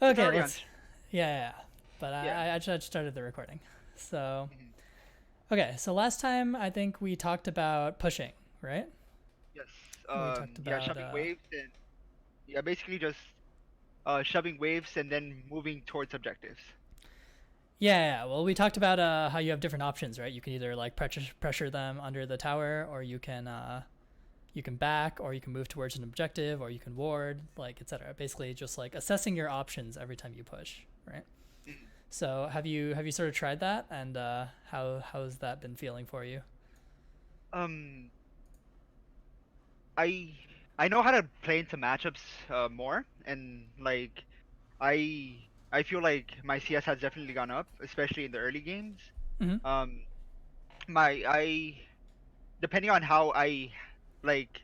It's Okay, already on. let's. Yeah, yeah, yeah. But Yeah. I just started the recording. So, Mhm. okay, so last time I think we talked about pushing, right? Yes. We talked Yeah, about, shoving waves and yeah, basically just shoving waves and then moving towards objectives. yeah, yeah. Well, we talked about how you have different options, right? You can either like pressure them under the tower, or you can back, or you can move towards an objective, or you can ward, like etc. Basically, just like assessing your options every time you push, right? Mhm. So have you sort of tried that, and how's that been feeling for you? Um, I I know how to play into matchups more, and like I feel like my CS has definitely gone up, especially in the early games. Mm-hmm. Um, my I depending on how I like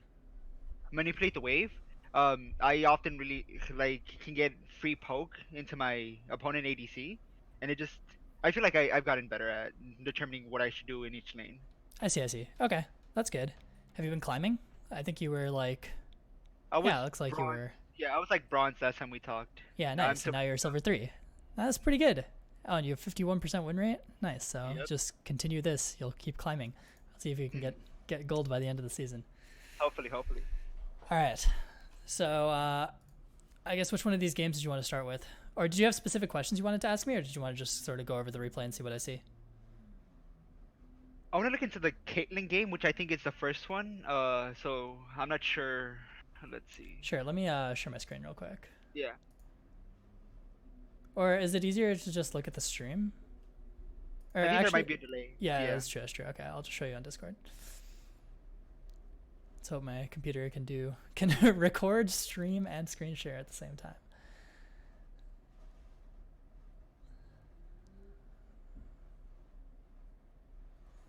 manipulate the wave, I often really like can get free poke into my opponent ADC, and it just I feel like I've gotten better at determining what I should do in each lane. I see. I see. Okay, that's good. Have you been climbing? I think you were like, I was yeah, it looks like you bronze. were. Yeah, I was like bronze last time we talked. Yeah, I'm nice. And silver now you're now. silver three. That's pretty good. Oh, and you have 51% win rate. Nice. So Yep. just continue this. You'll keep climbing. Let's see if you can Mhm. get gold by the end of the season. Hopefully, hopefully. All right. So I guess which one of these games did you want to start with? Or did you have specific questions you wanted to ask me, or did you want to just sort of go over the replay and see what I see? I want to look into the Caitlyn game, which I think is the first one. So I'm not sure. Let's see. Sure. Let me share my screen real quick. Yeah, Or is it easier to just look at the stream? Or I think there actually, might be a delay. yeah, Yeah. that's true. That's true. Okay, I'll just show you on Discord. Let's hope my computer can record, stream, and screen share at the same time.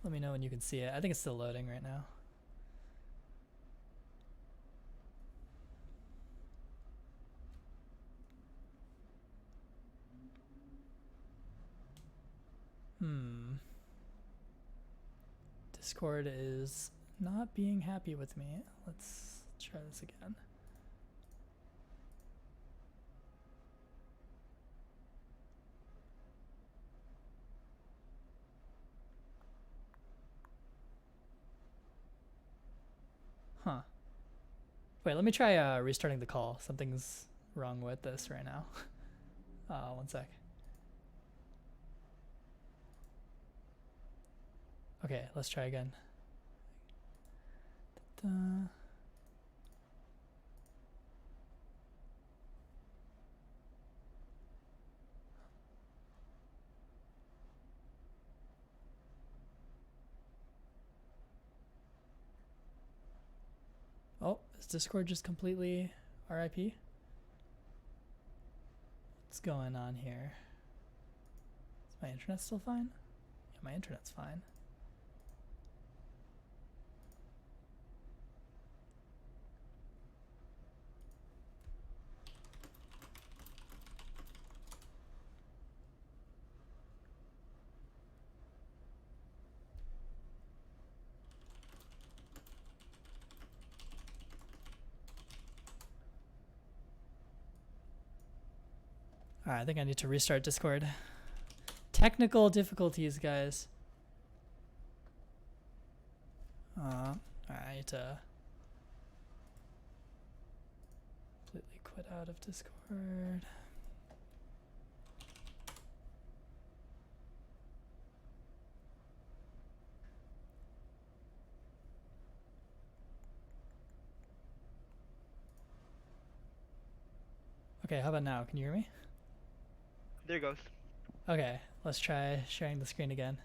Let me know when you can see it. I think it's still loading right now. Hmm. Discord is not being happy with me. Let's try this again. Huh. Wait, let me try restarting the call. Something's wrong with this right now. One sec. Okay, let's try again. Da-da. Oh, is Discord just completely RIP? What's going on here? Is my internet still fine? Yeah, my internet's fine. Alright, I think I need to restart Discord. Technical difficulties, guys. Alright, I need to completely quit out of Discord. Okay, how about now? Can you hear me? There it goes. Okay, let's try sharing the screen again.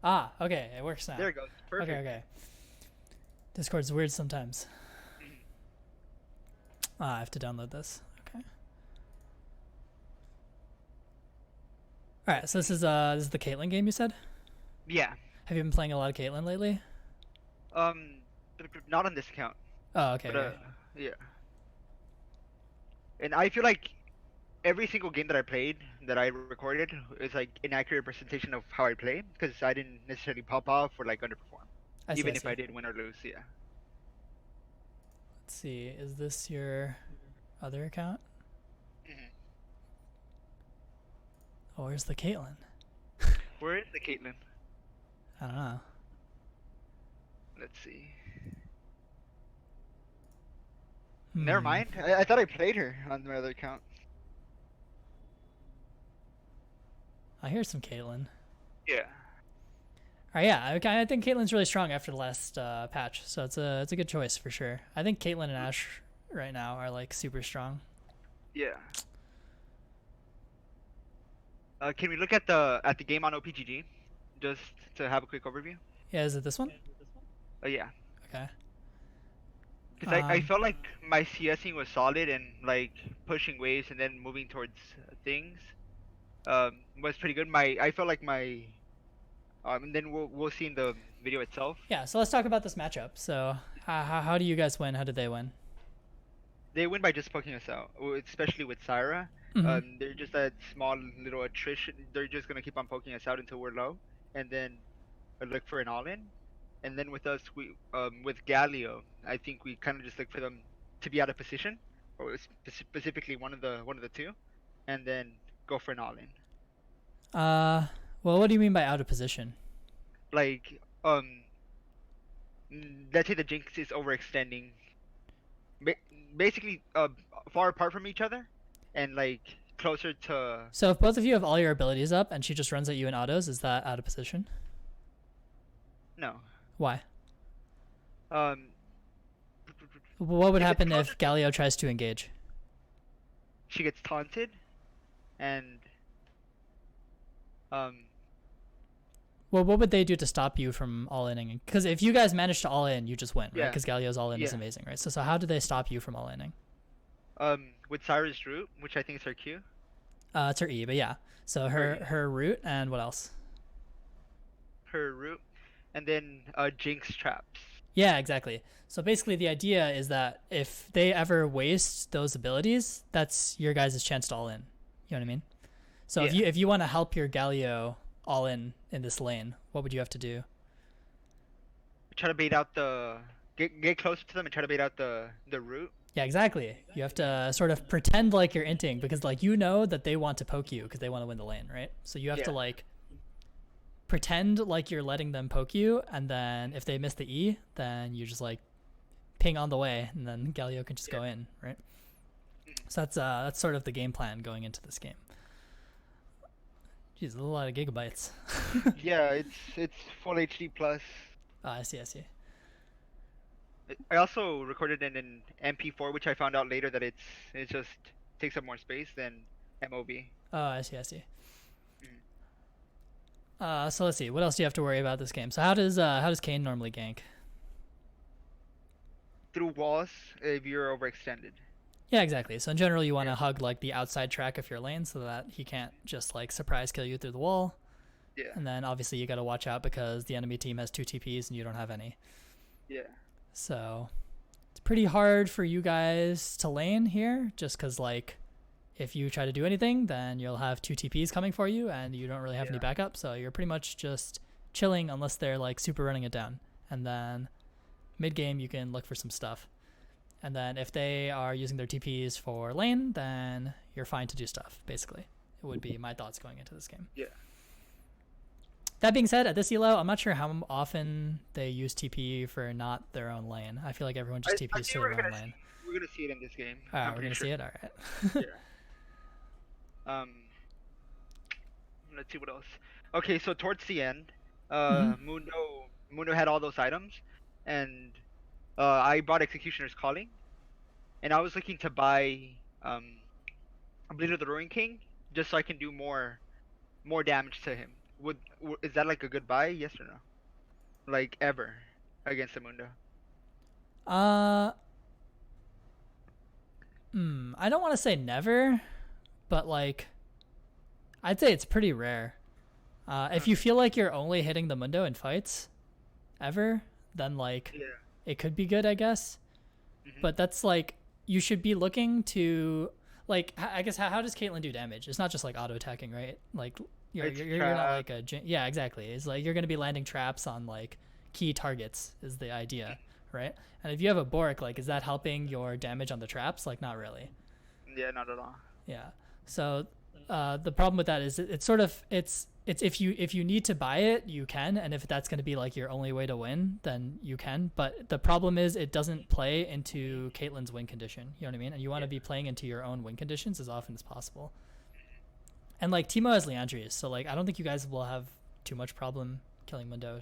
Ah, okay, it works now. There it goes. Okay, Perfect. okay. Discord's weird sometimes. Mhm. Ah, I have to download this. Okay. All right, so this is the Caitlyn game you said. Yeah. Have you been playing a lot of Caitlyn lately? Um, not on this account, Oh, okay, but okay. yeah. And I feel like every single game that I played that I recorded is like inaccurate presentation of how I play because I didn't necessarily pop off or like underperform. I see. even I if see. I did win or lose. Yeah. Let's see. Is this your other account? Hmm. Oh, where's the Caitlyn? Where is the Caitlyn? I don't know. Let's see. Never Hmm. mind. I thought I played her on my other account. I hear some Caitlyn. Yeah. All right, yeah, I think Caitlyn's really strong after the last patch, so it's a good choice for sure. I think Caitlyn and Ash right now are like super strong. Yeah. Can we look at the game on OPGG, just to have a quick overview? Yeah, is it this one? Yeah. Okay. Because I felt like my CSing was solid and like pushing waves and then moving towards things was pretty good. I felt like my and then we'll see in the video itself. Yeah, so let's talk about this matchup. So, how do you guys win? How did they win? They win by just poking us out, especially with Syra. Mm-hmm. They're just that small little attrition. They're just gonna keep on poking us out until we're low, and then look for an all-in. And then with us, we with Galio, I think we kind of just look for them to be out of position, or specifically one of the two, and then go for an all-in. Well, what do you mean by out of position? Like let's say the Jinx is overextending, ba- basically far apart from each other, and like closer to So if both of you have all your abilities up and she just runs at you in autos, is that out of position? no. Why? Um, What would if it's happen closer, if Galio tries to engage? she gets taunted, and um, Well, what would they do to stop you from all-inning? Because if you guys manage to all-in, you just win, right? yeah, Because Galio's all-in is yeah. amazing, right? So how do they stop you from all-inning? With Syra's root, which I think is her Q, It's her E, but yeah. So her E, her root and what else? her root, and then Jinx traps. Yeah, exactly. So basically, the idea is that if they ever waste those abilities, that's your guys' chance to all in. You know what I mean? So Yeah. if you want to help your Galio all in this lane, what would you have to do? Try to bait out the get closer to them and try to bait out the root. Yeah, exactly. You have to sort of pretend like you're inting because like you know that they want to poke you because they want to win the lane, right? So you have to Yeah. like pretend like you're letting them poke you, and then if they miss the E, then you just like ping on the way, and then Galio can just go in, right? So that's sort of the game plan going into this game. Jeez, a lot of gigabytes. Yeah, it's full HD plus. I see. I also recorded it in MP4, which I found out later that it just takes up more space than MOV. Oh, I see. So let's see. What else do you have to worry about this game? So how does Kane normally gank? Through walls if you're overextended. Yeah, exactly. So in general, you want to hug like the outside track of your lane so that he can't just like surprise kill you through the wall. Yeah. And then obviously you got to watch out because the enemy team has 2 TPs and you don't have any. Yeah. So it's pretty hard for you guys to lane here just because like if you try to do anything, then you'll have 2 TPs coming for you and you don't really have any backup. So you're pretty much just chilling unless they're like super running it down. And then mid game, you can look for some stuff. And then if they are using their TPs for lane, then you're fine to do stuff, basically. It would be my thoughts going into this game. Yeah. That being said, at this elo, I'm not sure how often they use TP for not their own lane. I feel like everyone just TPs to their own lane. We're gonna see it in this game. All right, we're going to see it? All right. Yeah. Let's see what else. Okay, so towards the end, Mhm. Mundo had all those items, and I bought Executioner's Calling, and I was looking to buy Bleed of the Ruin King just so I can do more damage to him. Is that like a good buy? Yes or no? Like ever against the Mundo? I don't want to say never, but like, I'd say it's pretty rare. If you feel like you're only hitting the Mundo in fights, ever, then like, Yeah. it could be good, I guess. But that's like, you should be looking to, like, I guess, how does Caitlyn do damage? It's not just like auto attacking, right? Like, you're not like a, yeah, exactly. It's like, you're going to be landing traps on like key targets is the idea, right? And if you have a Bork, like, is that helping your damage on the traps? Like, not really. Yeah, not at all. Yeah. So the problem with that is it's sort of it's if you need to buy it, you can, and if that's going to be like your only way to win, then you can. But the problem is it doesn't play into Caitlyn's win condition. You know what I mean? And you want to be playing into your own win conditions as often as possible. And like Timo has Leandrius, so like I don't think you guys will have too much problem killing Mundo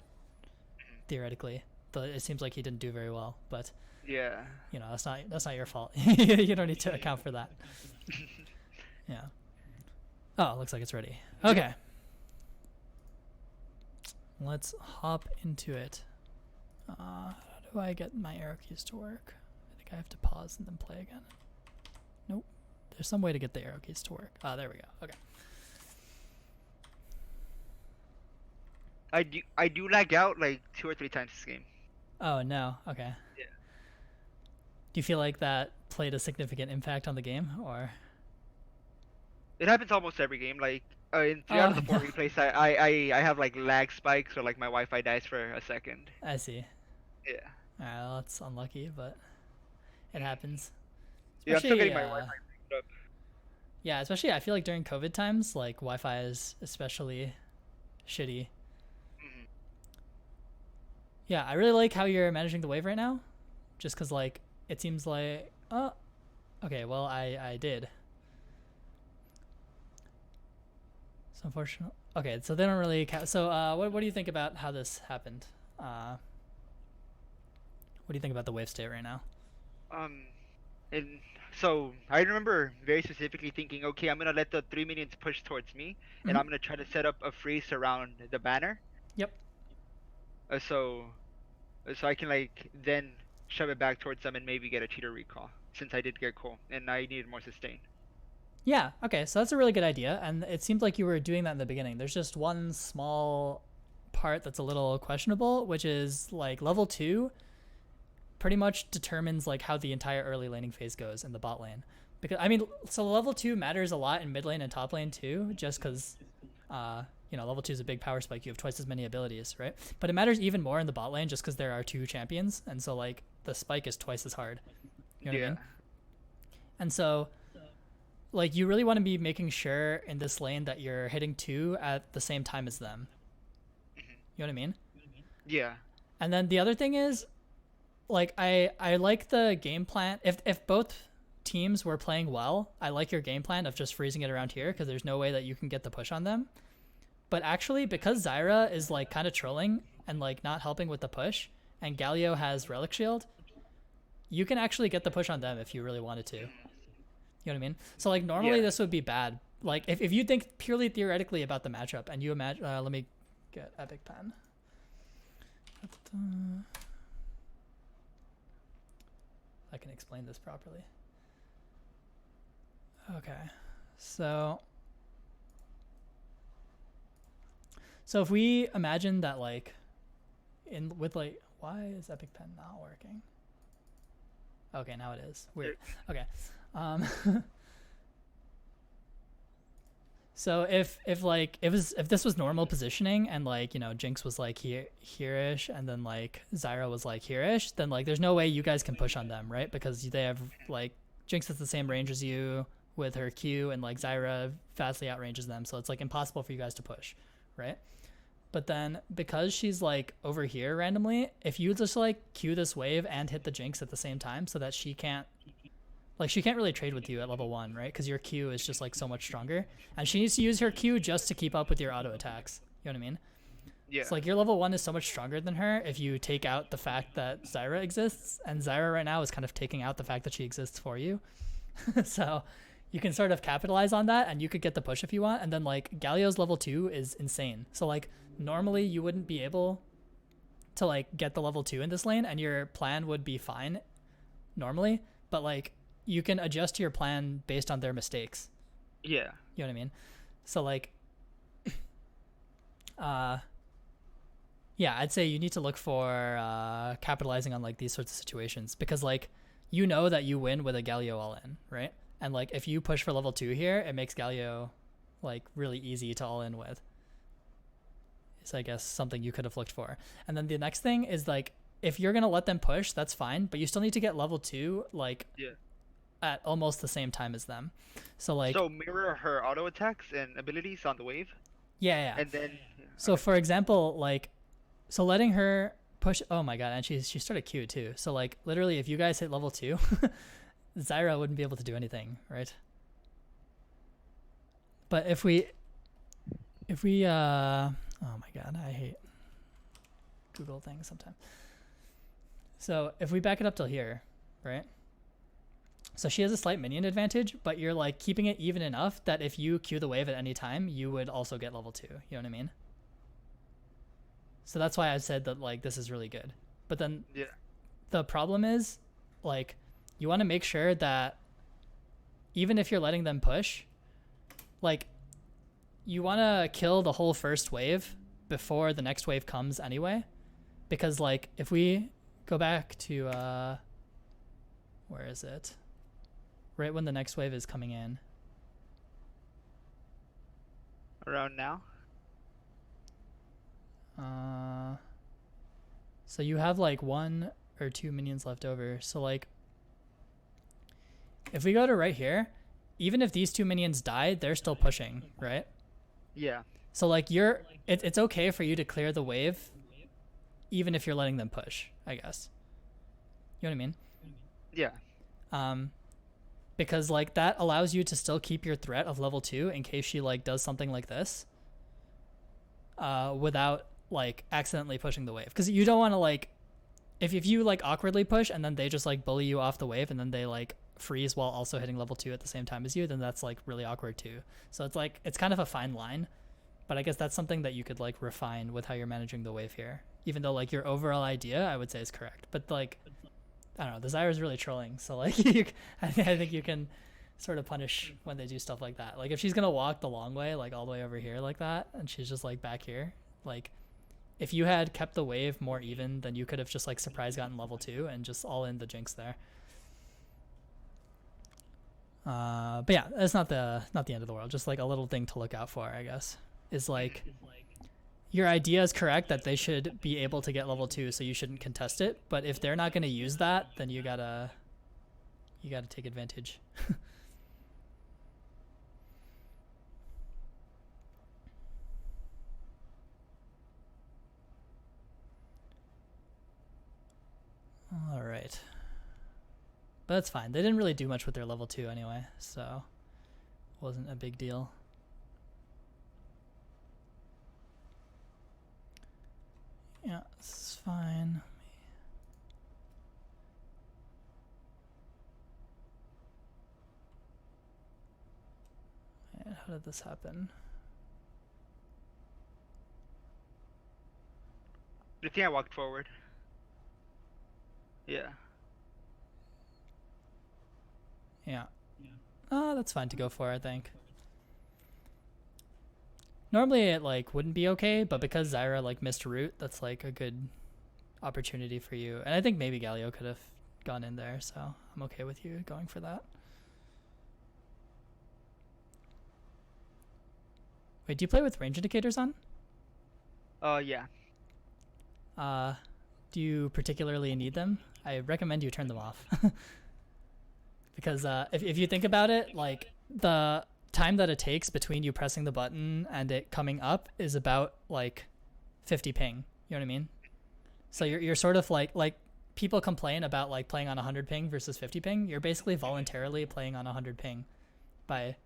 theoretically. Though it seems like he didn't do very well, but Yeah. you know that's not your fault. You don't need to account for that. Yeah. Oh, it looks like it's ready. Okay. Let's hop into it. How do I get my arrow keys to work? I think I have to pause and then play again. Nope. There's some way to get the arrow keys to work. Ah, there we go. Okay. I do lag out like 2 or 3 times this game. Oh, no. Okay. Yeah. Do you feel like that played a significant impact on the game, or? It happens almost every game. Like in 3 out of the 4 replays, I have like lag spikes or like my Wi-Fi dies for a second. I see. Yeah. Alright, well, that's unlucky, but it happens. Yeah, I'm still getting my Especially, Wi-Fi picked up. yeah, especially I feel like during COVID times, like Wi-Fi is especially shitty. Mhm. Yeah, I really like how you're managing the wave right now, just because like it seems like okay, well I did. So unfortunate. Okay, so they don't really count. So what do you think about how this happened? What do you think about the wave state right now? And so I remember very specifically thinking, okay, I'm gonna let the 3 minions push towards me, and I'm gonna try to set up a freeze around the banner. Yep. So I can like then shove it back towards them and maybe get a cheater recall since I did get cool and I needed more sustain. Yeah, okay, so that's a really good idea, and it seemed like you were doing that in the beginning. There's just one small part that's a little questionable, which is like level 2 pretty much determines like how the entire early laning phase goes in the bot lane. Because I mean, so level 2 matters a lot in mid lane and top lane too, just because you know, level 2 is a big power spike. You have twice as many abilities, right? But it matters even more in the bot lane just because there are 2 champions, and so like the spike is twice as hard. You know what I mean? And so like you really want to be making sure in this lane that you're hitting 2 at the same time as them. You know what I mean? Yeah. And then the other thing is, like I like the game plan. If both teams were playing well, I like your game plan of just freezing it around here because there's no way that you can get the push on them. But actually, because Zyra is like kind of trolling and like not helping with the push, and Galio has Relic Shield, you can actually get the push on them if you really wanted to. You know what I mean? So like normally this would be bad. Like if you think purely theoretically about the matchup and you imagine, let me get Epic Pen. I can explain this properly. Okay, so if we imagine that like with like, why is Epic Pen not working? Okay, now it is. Weird. Okay. So if this was normal positioning and like, you know, Jinx was like here-ish and then like Zyra was like here-ish, then like there's no way you guys can push on them, right? Because they have like Jinx has the same range as you with her Q, and like Zyra vastly outranges them, so it's like impossible for you guys to push, right? But then because she's like over here randomly, if you just like Q this wave and hit the Jinx at the same time so that she can't really trade with you at level 1, right? Because your Q is just like so much stronger, and she needs to use her Q just to keep up with your auto attacks. You know what I mean? Yeah. It's like your level 1 is so much stronger than her if you take out the fact that Zyra exists, and Zyra right now is kind of taking out the fact that she exists for you. So you can sort of capitalize on that, and you could get the push if you want. And then like Galio's level 2 is insane. So like normally you wouldn't be able to like get the level 2 in this lane, and your plan would be fine normally, but like you can adjust your plan based on their mistakes. Yeah. You know what I mean? So like yeah, I'd say you need to look for capitalizing on like these sorts of situations, because like you know that you win with a Galio all in, right? And like if you push for level 2 here, it makes Galio like really easy to all in with. is, I guess, something you could have looked for. And then the next thing is like, if you're going to let them push, that's fine, but you still need to get level 2 like at almost the same time as them. So like, so mirror her auto attacks and abilities on the wave. Yeah. And then so for example, like, so letting her push, oh my god, and she started Q too. So like literally if you guys hit level 2, Zyra wouldn't be able to do anything, right? But if we oh my god, I hate Google things sometimes. So if we back it up till here, right? So she has a slight minion advantage, but you're like keeping it even enough that if you Q the wave at any time, you would also get level 2. You know what I mean? So that's why I said that like this is really good. But then the problem is like you want to make sure that even if you're letting them push, like you want to kill the whole first wave before the next wave comes anyway. Because like if we go back to where is it? Right when the next wave is coming in. Around now? So you have like 1 or 2 minions left over. So like if we go to right here, even if these 2 minions die, they're still pushing, right? Yeah. So like it's okay for you to clear the wave even if you're letting them push, I guess. You know what I mean? Yeah. Because like that allows you to still keep your threat of level 2 in case she like does something like this without like accidentally pushing the wave. Because you don't want to like if you like awkwardly push and then they just like bully you off the wave and then they like freeze while also hitting level 2 at the same time as you, then that's like really awkward too. So it's like it's kind of a fine line, but I guess that's something that you could like refine with how you're managing the wave here, even though like your overall idea I would say is correct. But like I don't know, the Zyra is really trolling, so like I think you can sort of punish when they do stuff like that. Like if she's gonna walk the long way, like all the way over here like that, and she's just like back here, like if you had kept the wave more even, then you could have just like surprise gotten level 2 and just all in the jinx there. But yeah, it's not the end of the world. Just like a little thing to look out for, I guess, is like your idea is correct that they should be able to get level 2, so you shouldn't contest it. But if they're not going to use that, then you gotta take advantage. All right. But that's fine. They didn't really do much with their level 2 anyway, so it wasn't a big deal. Yeah, this is fine. Wait, how did this happen? I think I walked forward. Yeah. Yeah. That's fine to go for, I think. Normally it like wouldn't be okay, but because Zyra like missed root, that's like a good opportunity for you. And I think maybe Galio could have gone in there, so I'm okay with you going for that. Wait, do you play with range indicators on? Yeah. Do you particularly need them? I recommend you turn them off. Because if you think about it, like the time that it takes between you pressing the button and it coming up is about like 50 ping. You know what I mean? So you're sort of like people complain about like playing on 100 ping versus 50 ping. You're basically voluntarily playing on 100 ping by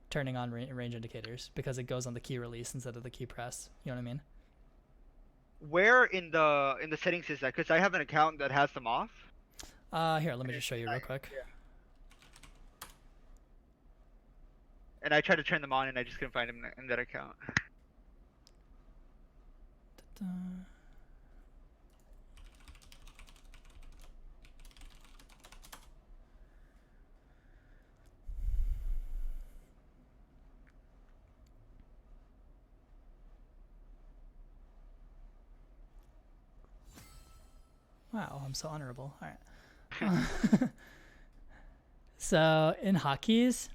turning on range indicators because it goes on the key release instead of the key press. You know what I mean? Where in the settings is that? Because I have an account that has them off. Here, let me just show you real quick. Yeah. And I tried to turn them on, and I just couldn't find them in that account. Wow, I'm so honorable. All right. So in hotkeys,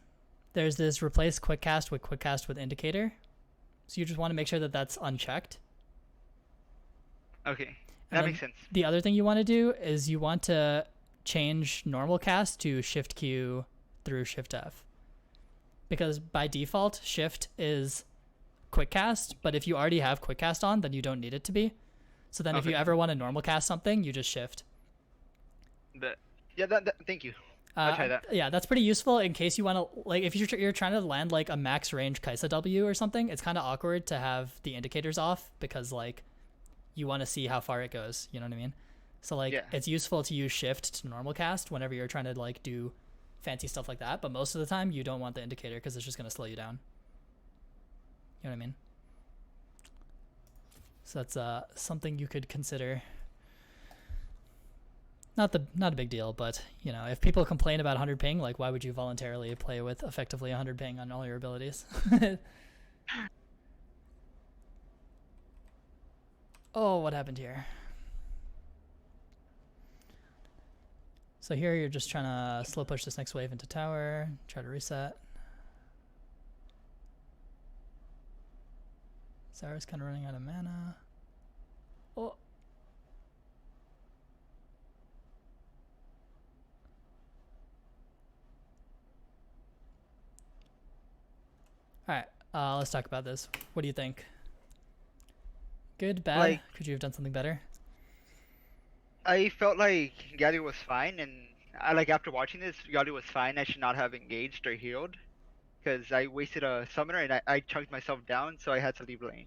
there's this replace quick cast with indicator. So you just want to make sure that that's unchecked. Okay, And that then makes sense. the other thing you want to do is you want to change normal cast to Shift Q through Shift F. Because by default, Shift is quick cast, but if you already have quick cast on, then you don't need it to be. So then if you Okay. ever want to normal cast something, you just Shift. But yeah, that thank you. I'll try that. Yeah, that's pretty useful in case you want to, like, if you're trying to land like a max range Kaisa W or something, it's kind of awkward to have the indicators off because like you want to see how far it goes. You know what I mean? So like Yeah. it's useful to use Shift to normal cast whenever you're trying to like do fancy stuff like that. But most of the time you don't want the indicator because it's just going to slow you down. You know what I mean? So that's something you could consider. Not a big deal, but you know, if people complain about 100 ping, like why would you voluntarily play with effectively 100 ping on all your abilities? Oh, what happened here? So here you're just trying to slow push this next wave into tower, try to reset. Zara's kind of running out of mana. Oh. Alright, let's talk about this. What do you think? Good, bad? Like, Could you have done something better? I felt like Galio was fine, and I like after watching this, Galio was fine. I should not have engaged or healed because I wasted a summoner and I chunked myself down, so I had to leave lane.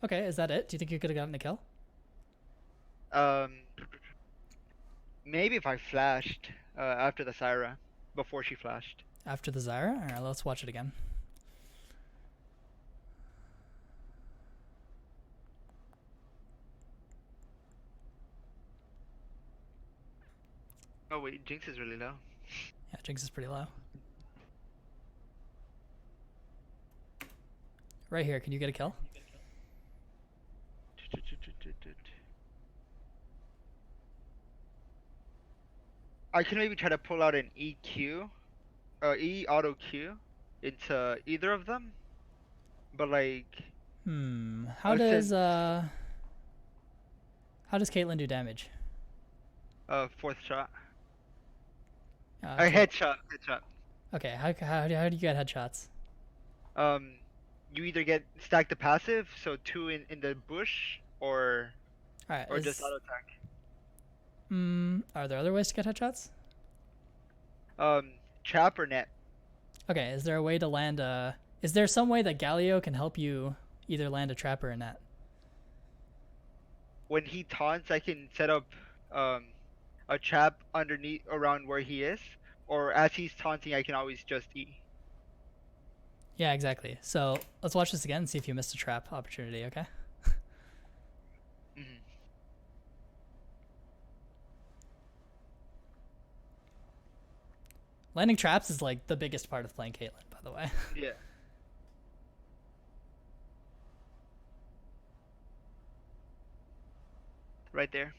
Okay, is that it? Do you think you could have gotten a kill? Um, maybe if I flashed after the Syra, before she flashed. After the Zyra? Alright, let's watch it again. Oh wait, Jinx is really low. Yeah, Jinx is pretty low. Right here, can you get a kill? I can maybe try to pull out an EQ, E auto Q into either of them, but like. How Since does Caitlyn do damage? fourth shot. Okay. Headshot. Okay, how do you get headshots? Um, you either get stack the passive, so two in the bush, or Alright, just auto attack. Are there other ways to get headshots? Trap or net. Okay, is there a way to land is there some way that Galio can help you either land a trap or a net? When he taunts, I can set up a trap underneath around where he is, or as he's taunting, I can always just E. Yeah, exactly. So let's watch this again and see if you missed a trap opportunity, okay? Mm-hmm. Landing traps is like the biggest part of playing Caitlyn, by the way. Yeah. Right there.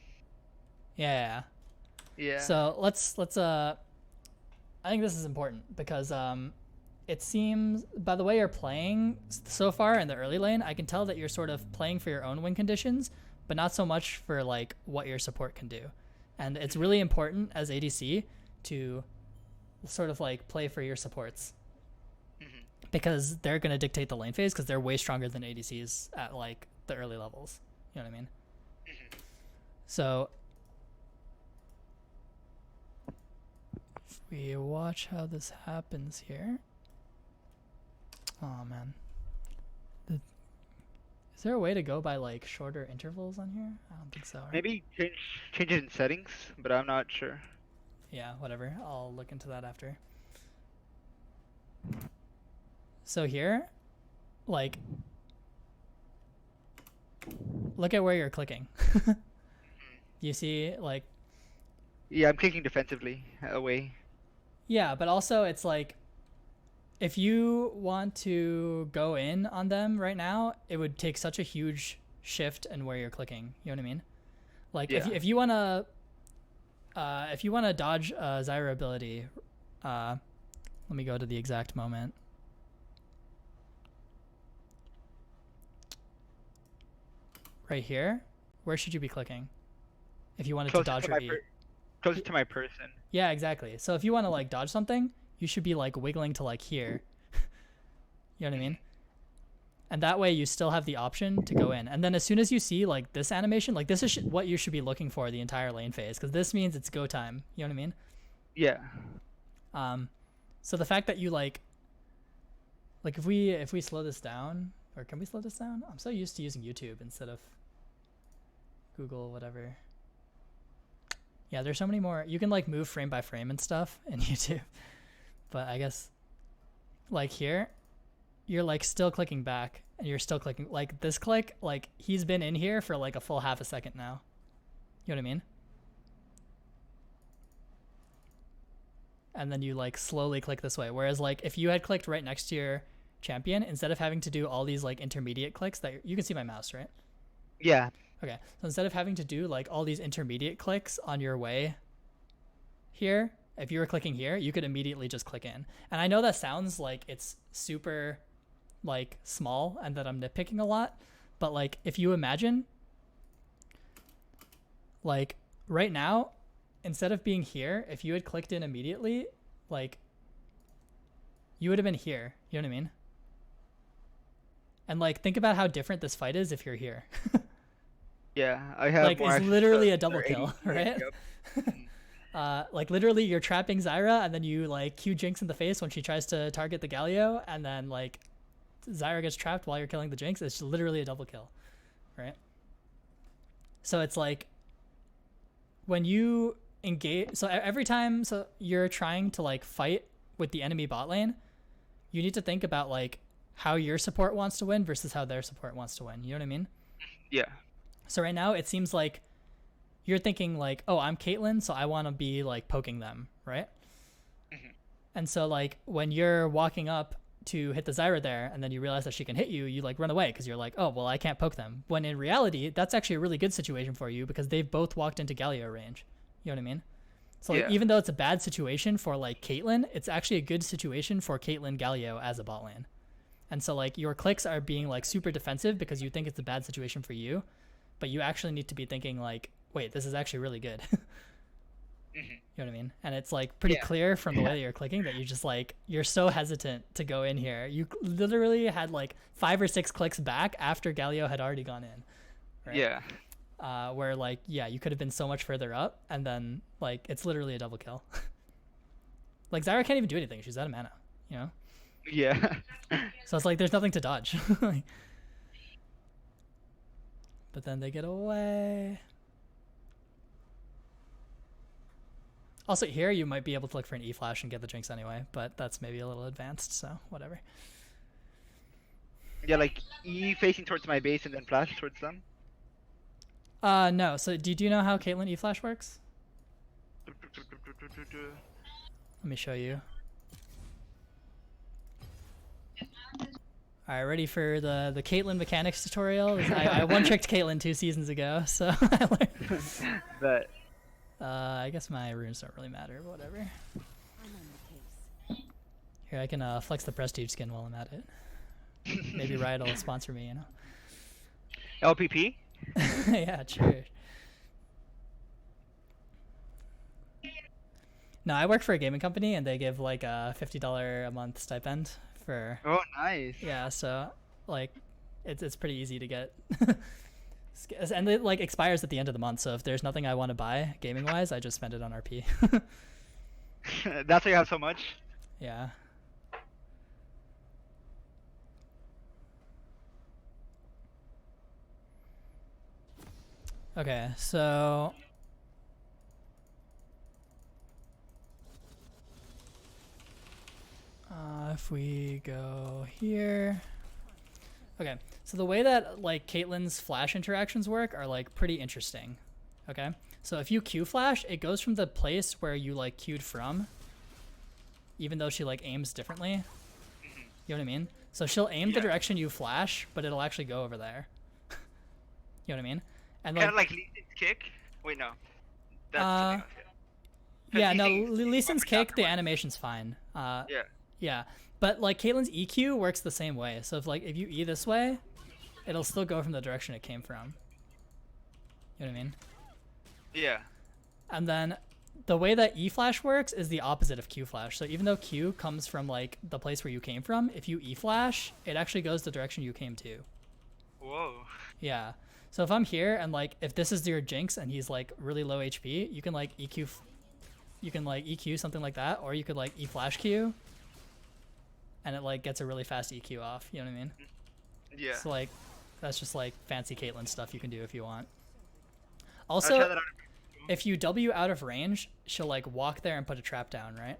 Yeah. Yeah. So let's I think this is important because it seems by the way you're playing so far in the early lane, I can tell that you're sort of playing for your own win conditions, but not so much for like what your support can do. And it's really important as ADC to sort of like play for your supports. Because they're going to dictate the lane phase because they're way stronger than ADCs at like the early levels. You know what I mean? So if we watch how this happens here. Oh man. Is there a way to go by like shorter intervals on here? I don't think so. Right? Maybe change it in settings, but I'm not sure. Yeah, whatever. I'll look into that after. So here, like, look at where you're clicking. You see, like... Yeah, I'm clicking defensively away. Yeah, but also it's like, if you want to go in on them right now, it would take such a huge shift in where you're clicking. You know what I mean? Like, Yeah. if you want to dodge Zyra ability, let me go to the exact moment. right here, where should you be clicking if you wanted to Closer dodge to or my E? closer to my person. Yeah, exactly. So if you want to like dodge something, you should be like wiggling to like here. You know what I mean? And that way you still have the option to go in. And then as soon as you see like this animation, like this is what you should be looking for the entire lane phase, because this means it's go time. You know what I mean? Yeah. So the fact that you like if we slow this down, or can we slow this down? I'm so used to using YouTube instead of Google, whatever. Yeah, there's so many more. You can like move frame by frame and stuff in YouTube. But I guess like here, you're like still clicking back and you're still clicking like this click, like he's been in here for like a full half a second now. You know what I mean? And then you like slowly click this way. Whereas like if you had clicked right next to your champion, instead of having to do all these like intermediate clicks that you can see my mouse, right? Yeah. Okay. So instead of having to do like all these intermediate clicks on your way here, if you were clicking here, you could immediately just click in. And I know that sounds like it's super like small and that I'm nitpicking a lot, but like if you imagine like right now, instead of being here, if you had clicked in immediately, like you would have been here. You know what I mean? And like think about how different this fight is if you're here. Yeah, I have like more it's access literally to a double their kill, ADC. right? Yep. Like literally you're trapping Zyra and then you like Q Jinx in the face when she tries to target the Galio, and then like Zyra gets trapped while you're killing the Jinx. It's literally a double kill, right? So it's like when you engage, so every time so you're trying to like fight with the enemy bot lane, you need to think about like how your support wants to win versus how their support wants to win. You know what I mean? Yeah. So right now it seems like you're thinking like, oh, I'm Caitlyn, so I want to be like poking them, right? Mm-hmm. And so like when you're walking up to hit the Zyra there and then you realize that she can hit you, you like run away because you're like, oh, well, I can't poke them. When in reality, that's actually a really good situation for you because they've both walked into Galio range. You know what I mean? So like, Yeah. even though it's a bad situation for like Caitlyn, it's actually a good situation for Caitlyn Galio as a bot lane. And so like your clicks are being like super defensive because you think it's a bad situation for you, but you actually need to be thinking like, wait, this is actually really good. You know what I mean? And it's like pretty clear from the way that you're clicking that you just like, you're so hesitant to go in here. You literally had like 5 or 6 clicks back after Galio had already gone in. Right? Yeah. Where like, yeah, you could have been so much further up, and then like, it's literally a double kill. Like Zyra can't even do anything. She's out of mana, you know? Yeah. So it's like, there's nothing to dodge. But then they get away. Also here, you might be able to look for an E-flash and get the Jinx anyway, but that's maybe a little advanced, so whatever. Yeah, like E facing towards my base and then flash towards them. No. So do you know how Caitlyn E-flash works? Let me show you. All right, ready for the Caitlyn mechanics tutorial? I one-tricked Caitlyn 2 seasons ago, so I learned. But I guess my runes don't really matter, but whatever. Here, I can flex the prestige skin while I'm at it. Maybe Riot will sponsor me, you know? LPP? Yeah, sure. No, I work for a gaming company, and they give like a $50 a month stipend for... Oh, nice. Yeah, so like it's pretty easy to get. And it like expires at the end of the month, so if there's nothing I want to buy gaming wise, I just spend it on RP. That's why you have so much? Yeah. Okay, so if we go here. Okay, so the way that like Caitlyn's flash interactions work are like pretty interesting. Okay, so if you Q flash, it goes from the place where you like Q'd from, even though she like aims differently. You know what I mean? So she'll aim the direction you flash, but it'll actually go over there. You know what I mean? And Kind of like Lee Sin's kick? Wait, no. That's something else, yeah, no, Lee Sin's Lee Sin's kick, the afterwards. animation's fine. Yeah. Yeah, but like Caitlyn's EQ works the same way. So if like if you E this way, it'll still go from the direction it came from. You know what I mean? Yeah. And then the way that E flash works is the opposite of Q flash. So even though Q comes from like the place where you came from, if you E flash, it actually goes the direction you came to. Whoa. Yeah. So if I'm here and like if this is your Jinx and he's like really low HP, you can like EQ something like that, or you could like E flash Q, and it like gets a really fast EQ off. You know what I mean? Yeah. So like that's just like fancy Caitlyn stuff you can do if you want. I'll try Also, that out. if you W out of range, she'll like walk there and put a trap down, right?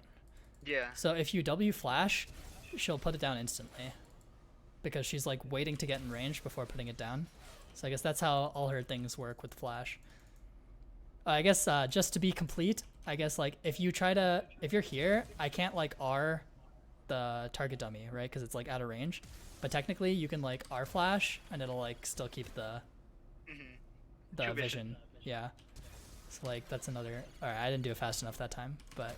Yeah. So if you W flash, she'll put it down instantly because she's like waiting to get in range before putting it down. So I guess that's how all her things work with flash. I guess just to be complete, I guess like if you're here, I can't like R the target dummy, right? Because it's like out of range. But technically you can like R flash and it'll like still keep the vision. Yeah. So like that's another. All right, I didn't do it fast enough that time, but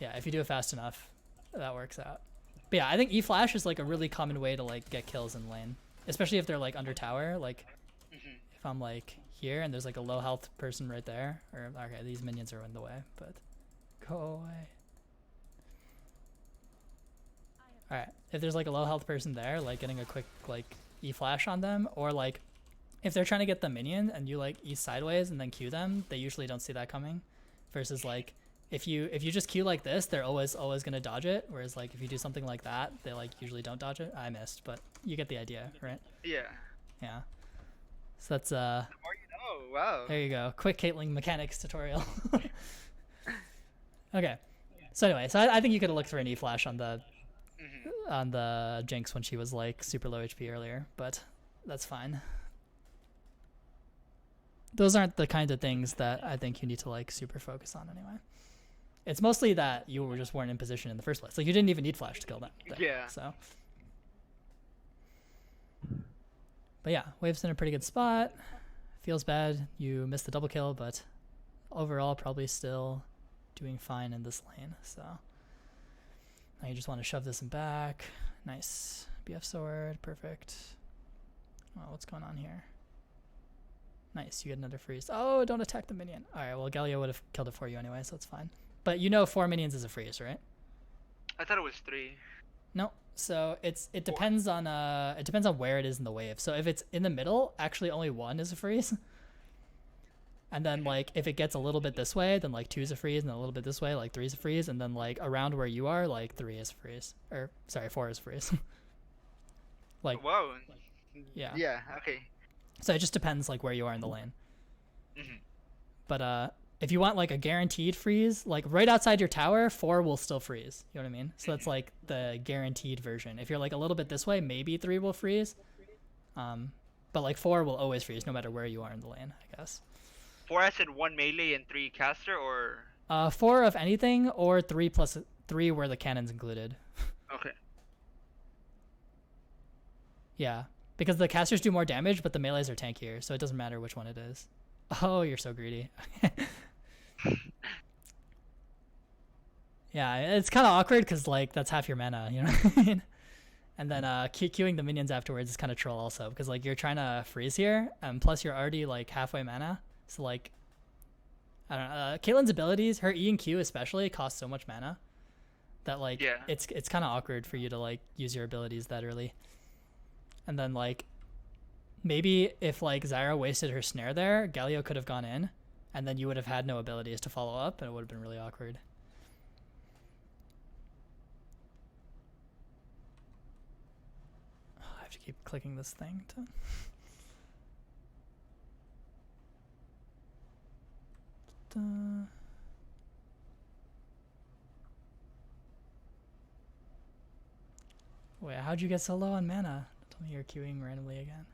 yeah, if you do it fast enough, that works out. But yeah, I think E flash is like a really common way to like get kills in lane, especially if they're like under tower. Like if I'm like here and there's like a low health person right there, or okay, these minions are in the way, but go away. All right, if there's like a low health person there, like getting a quick like E flash on them, or like if they're trying to get the minion and you like E sideways and then Q them, they usually don't see that coming. Versus like if you just Q like this, they're always gonna dodge it. Whereas like if you do something like that, they like usually don't dodge it. I missed, but you get the idea, right? Yeah. Yeah. So that's The more you know. Wow. there you go. Quick Caitlyn mechanics tutorial. Okay. So anyway, so I think you could have looked for an E flash on the Jinx when she was like super low HP earlier, but that's fine. Those aren't the kind of things that I think you need to like super focus on anyway. It's mostly that you were just weren't in position in the first place. Like you didn't even need flash to kill them. Yeah. So. But yeah, Wave's in a pretty good spot. Feels bad you missed the double kill, but overall probably still doing fine in this lane. So now you just want to shove this in back. Nice. BF sword. Perfect. Oh, what's going on here? Nice, you get another freeze. Oh, don't attack the minion. All right, well, Galio would have killed it for you anyway, so it's fine. But you know 4 minions is a freeze, right? I thought it was 3. No, so it depends on where it is in the wave. So if it's in the middle, actually only 1 is a freeze. And then like if it gets a little bit this way, then like 2 is a freeze, and then a little bit this way, like 3 is a freeze, and then like around where you are, like 3 is a freeze. Or sorry, 4 is a freeze. Like whoa. Yeah. Yeah. Okay. So it just depends like where you are in the lane. But if you want like a guaranteed freeze, like right outside your tower, 4 will still freeze. You know what I mean? So that's like the guaranteed version. If you're like a little bit this way, maybe 3 will freeze. But like 4 will always freeze no matter where you are in the lane, I guess. 4 I said 1 melee and 3 caster, or 4 of anything, or 3 plus 3 where the cannon's included. okay. Yeah. Because the casters do more damage, but the melees are tankier, so it doesn't matter which one it is. Oh, you're so greedy. Yeah, it's kind of awkward because like that's half your mana, you know what I mean? And then queuing the minions afterwards is kind of troll also, because like you're trying to freeze here, and plus you're already like halfway mana, so like I don't know. Caitlyn's abilities, her E and Q especially, cost so much mana that like it's kind of awkward for you to like use your abilities that early. And then like maybe if like Zyra wasted her snare there, Galio could have gone in, and then you would have had no abilities to follow up, and it would have been really awkward. Oh, I have to keep clicking this thing to... Wait, how'd you get so low on mana? Tell me you're queuing randomly again.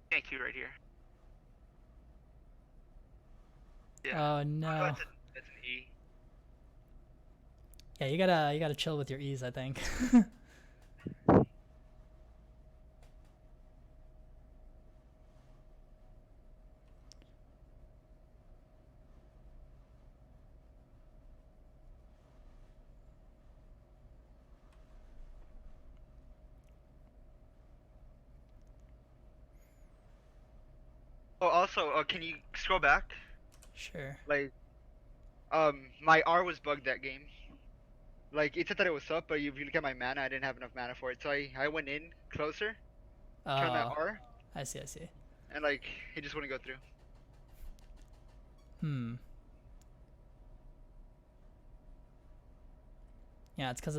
Thank you right here. Yeah. Oh no. Oh, that's an E. Yeah, you gotta chill with your E's, I think. Oh, also, can you scroll back? Sure. Like, my R was bugged that game. Like, it said that it was up, but if you look at my mana, I didn't have enough mana for it. So I went in closer, turned that Oh, R, I see. I see. and like, it just wouldn't go through. Hmm. Yeah, it's because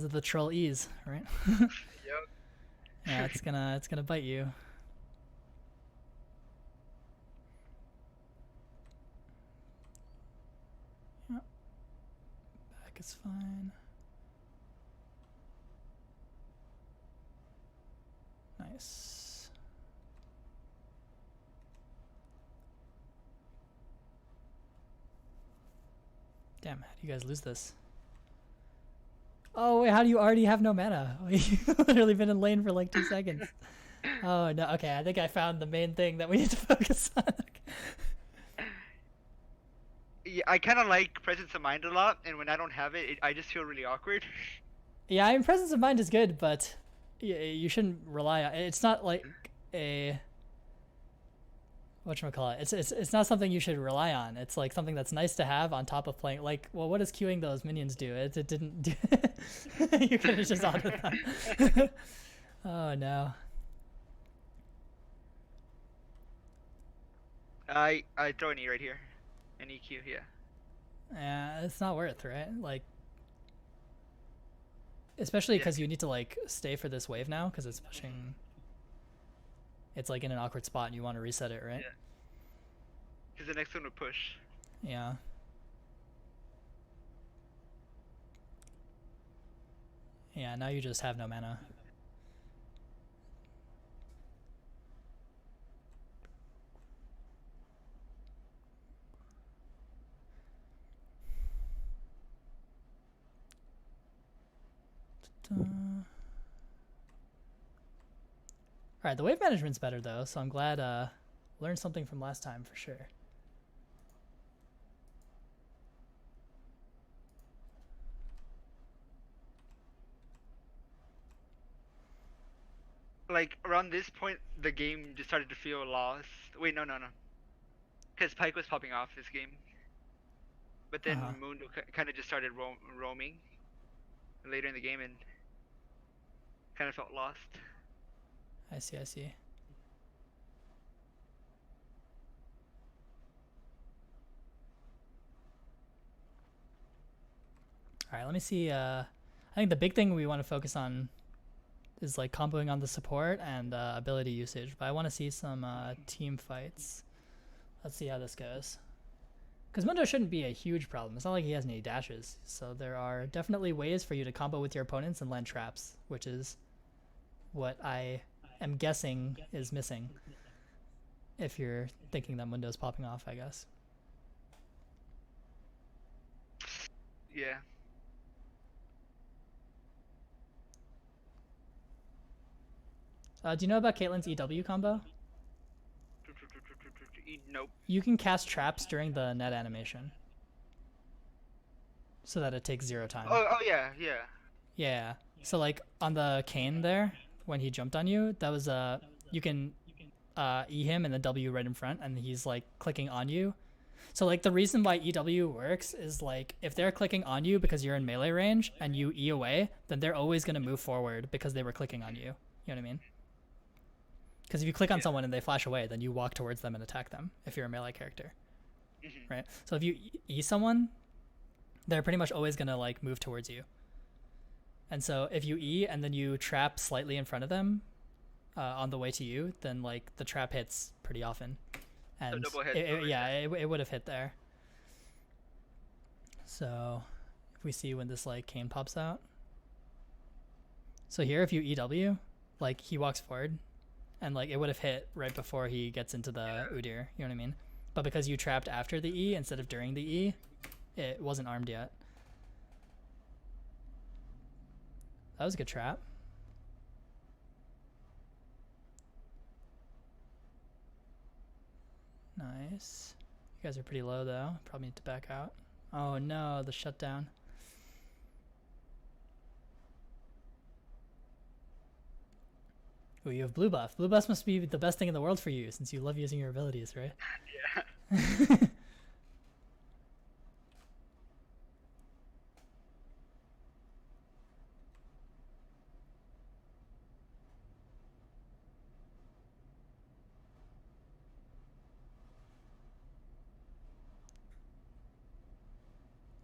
of the troll ease, right? Yeah, Yep. it's gonna bite you. Yeah, back is fine. Nice. Damn, how do you guys lose this? Oh wait, how do you already have no mana? You've literally been in lane for like 2 seconds. Oh no, okay, I think I found the main thing that we need to focus on. Yeah, I kind of like presence of mind a lot, and when I don't have it, I just feel really awkward. Yeah, I mean, presence of mind is good, but you shouldn't rely on it. It's not like a whatchamacallit. It's not something you should rely on. It's like something that's nice to have on top of playing. Like, well, what does queuing those minions do? It didn't do. You could have just auto them. Oh no. I throw an E right here, an EQ, yeah. Yeah, it's not worth, right? Like, especially Yeah. because you need to like stay for this wave now because it's pushing. It's like in an awkward spot and you want to reset it, right? Yeah. Because the next one would push. Yeah. Yeah, now you just have no mana. Alright, the wave management's better though, so I'm glad learned something from last time for sure. Like, around this point, the game just started to feel lost. Wait, no. Because Pike was popping off this game. But then Mundo kind of just started roaming later in the game and kind of felt lost. I see, I see. Alright, let me see. I think the big thing we want to focus on is like comboing on the support and ability usage, but I want to see some team fights. Let's see how this goes. Because Mundo shouldn't be a huge problem. It's not like he has any dashes. So there are definitely ways for you to combo with your opponents and land traps, which is what I am guessing is missing. If you're thinking that Mundo's popping off, I guess. Yeah. Do you know about Caitlyn's EW combo? Nope. You can cast traps during the net animation. So that it takes 0 time. Oh yeah. Yeah. So like on the cane there, when he jumped on you, that was you can E him and the W right in front, and he's like clicking on you. So like the reason why EW works is like if they're clicking on you because you're in melee range and you E away, then they're always gonna move forward because they were clicking on you. You know what I mean? Because if you click on someone and they flash away, then you walk towards them and attack them if you're a melee character, right? So if you E someone, they're pretty much always gonna like move towards you. And so if you E and then you trap slightly in front of them on the way to you, then like the trap hits pretty often. And So double hit it would have hit there. So if we see when this like cane pops out. So here if you EW, like he walks forward and like it would have hit right before he gets into the Udyr, you know what I mean? But because you trapped after the E instead of during the E, it wasn't armed yet. That was a good trap. Nice. You guys are pretty low though. Probably need to back out. Oh no, the shutdown. Oh, you have blue buff. Blue buff must be the best thing in the world for you since you love using your abilities, right? Yeah.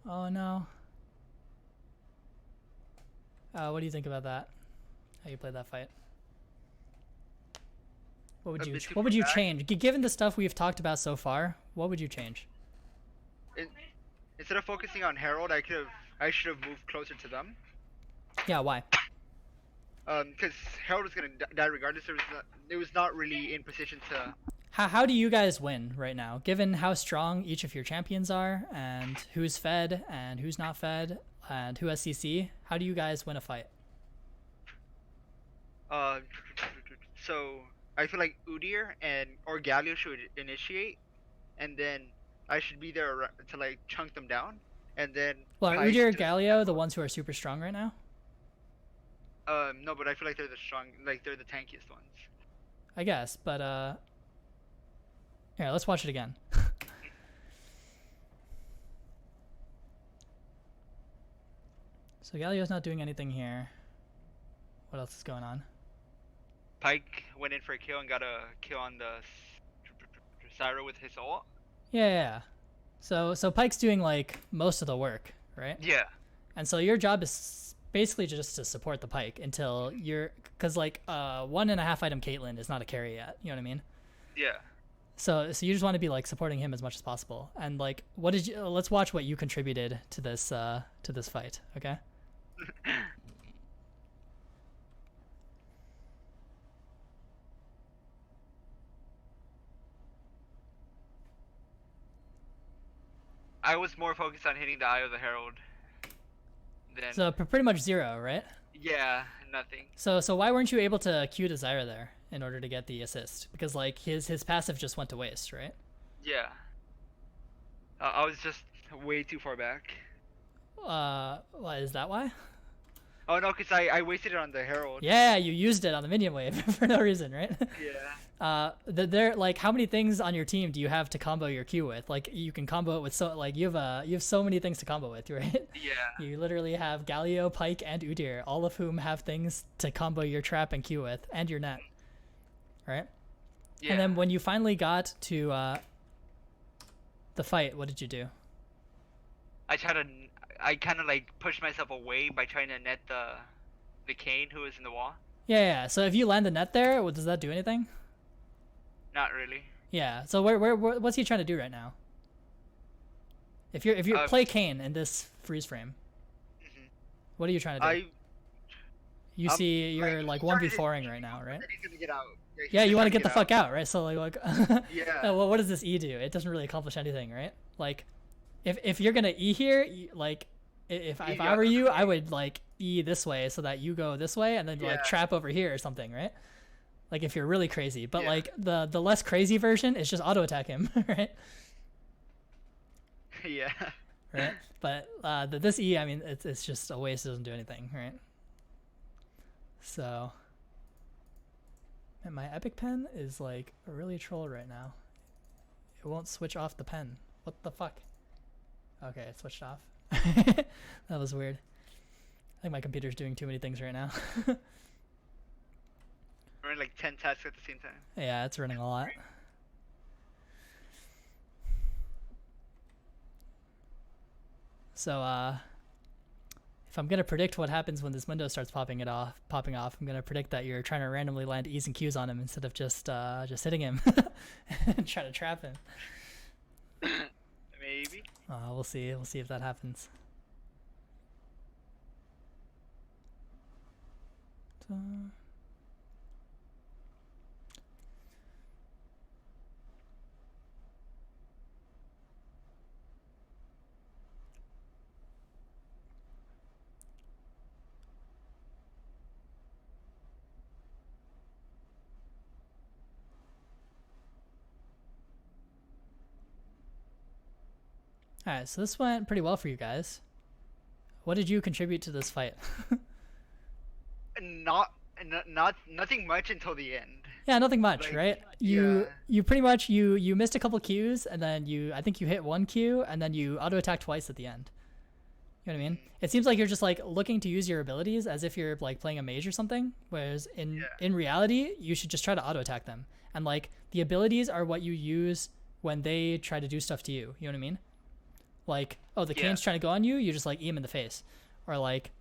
Oh no. What do you think about that? How you played that fight? What would A you bit too What far would you back. change? Given the stuff we've talked about so far, what would you change? In, Instead of focusing on Harold, I should have moved closer to them. Yeah, why? Because Harold was gonna die regardless. It was not really in position to. How do you guys win right now, given how strong each of your champions are, and who's fed and who's not fed, and who has CC? How do you guys win a fight? Uh, so I feel like Udyr and or Galio should initiate, and then I should be there to like chunk them down, and then Well, are Pyke Udyr or just Galio the ones who are super strong right now? no, but I feel like they're the strong, like they're the tankiest ones. I guess, but here, let's watch it again. So Galio's not doing anything here. What else is going on? Pyke went in for a kill and got a kill on the Syro with his ult. Yeah. So Pyke's doing like most of the work, right? Yeah. And so your job is basically just to support the Pyke until you're, because like 1.5 item Caitlyn is not a carry yet. You know what I mean? Yeah. So you just want to be like supporting him as much as possible. And like, what did you? Let's watch what you contributed to this fight. Okay. I was more focused on hitting the Eye of the Herald than. So pretty much 0, right? Yeah, nothing. So why weren't you able to Q Desire there in order to get the assist? Because like his passive just went to waste, right? Yeah. I was just way too far back. Well, is that why? Oh no, cause I wasted it on the Herald. Yeah, you used it on the minion wave for no reason, right? Yeah. There like how many things on your team do you have to combo your Q with? Like you can combo it with so like you have so many things to combo with, right? Yeah. You literally have Galio, Pyke, and Udyr, all of whom have things to combo your trap and Q with, and your net, right? Yeah. And then when you finally got to the fight, what did you do? I kind of like pushed myself away by trying to net the Kane who was in the wall. Yeah. So if you land the net there, does that do anything? Not really. Yeah. So where what's he trying to do right now? If you play Kane in this freeze frame, what are you trying to do? You see, you're like 1v4ing right now, right? He's gonna get out. Yeah, you want to get the fuck out, right? So like Yeah. well, what does this E do? It doesn't really accomplish anything, right? Like, if you're gonna E here, like, if I were you, I would like E this way so that you go this way and then like trap over here or something, right? Like if you're really crazy, but like the less crazy version is just auto attack him, right? Yeah. Right. But this E, I mean, it's just a waste. It doesn't do anything, right? So, and my epic pen is like really troll right now. It won't switch off the pen. What the fuck? Okay, it switched off. That was weird. I think my computer's doing too many things right now. Running like 10 tasks at the same time. Yeah, it's running a lot. So, if I'm gonna predict what happens when this window starts popping off, I'm gonna predict that you're trying to randomly land E's and Q's on him instead of just hitting him and try to trap him. Maybe. We'll see. We'll see if that happens. So... Alright, so this went pretty well for you guys. What did you contribute to this fight? Not nothing much until the end. Yeah, nothing much, Like, right? yeah, You pretty much you missed a couple Qs, and then I think you hit one Q, and then you auto attack twice at the end. You know what I mean? It seems like you're just like looking to use your abilities as if you're like playing a mage or something, whereas in reality, you should just try to auto attack them. And like the abilities are what you use when they try to do stuff to you. You know what I mean? Like, oh, the Kane's trying to go on you, you just like E him in the face. Or like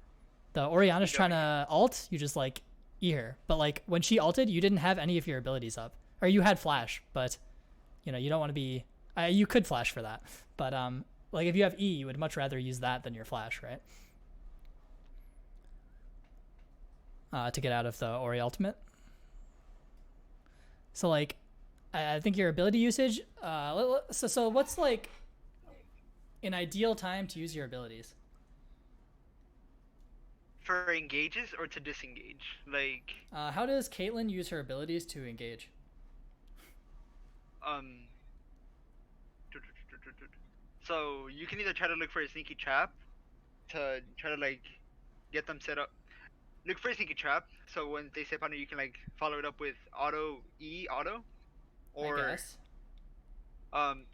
the Oriana's trying to ult, you just like E her. But like when she ulted, you didn't have any of your abilities up. Or you had flash, but you know, you don't want to be you could flash for that. But like if you have E, you would much rather use that than your flash, right? To get out of the Ori ultimate. So like, I think your ability usage. So what's like an ideal time to use your abilities? For engages or to disengage? Like, How does Caitlyn use her abilities to engage? So you can either try to look for a sneaky trap to try to like get them set up. Look for a sneaky trap, so when they step on it, you can like follow it up with auto, or I guess. um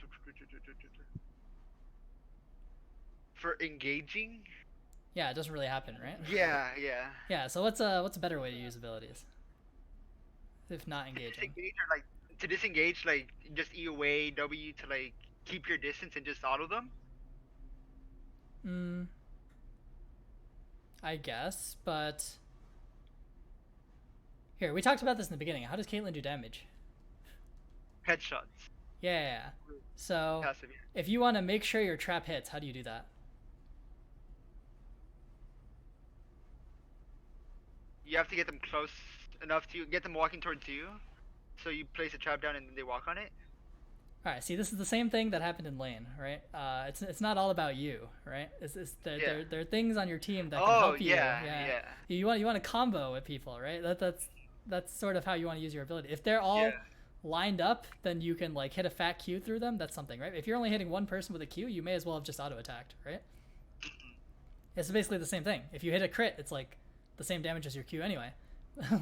for engaging. Yeah, it doesn't really happen, right? Yeah. Yeah. So what's a better way to use abilities if not engaging? Disengage or like to disengage, like just E away W to like keep your distance and just auto them. I guess, but here we talked about this in the beginning. How does Caitlyn do damage? Headshots. Yeah. So Passive. if you want to make sure your trap hits, how do you do that? You have to get them close enough to get them walking towards you. So you place a trap down and then they walk on it. All right. See, this is the same thing that happened in lane, right? It's not all about you, right? There are things on your team that can help you. Yeah. You want to combo with people, right? That's sort of how you want to use your ability. If they're all lined up, then you can like hit a fat Q through them. That's something, right? If you're only hitting one person with a Q, you may as well have just auto attacked, right? It's basically the same thing. If you hit a crit, it's like the same damage as your Q anyway.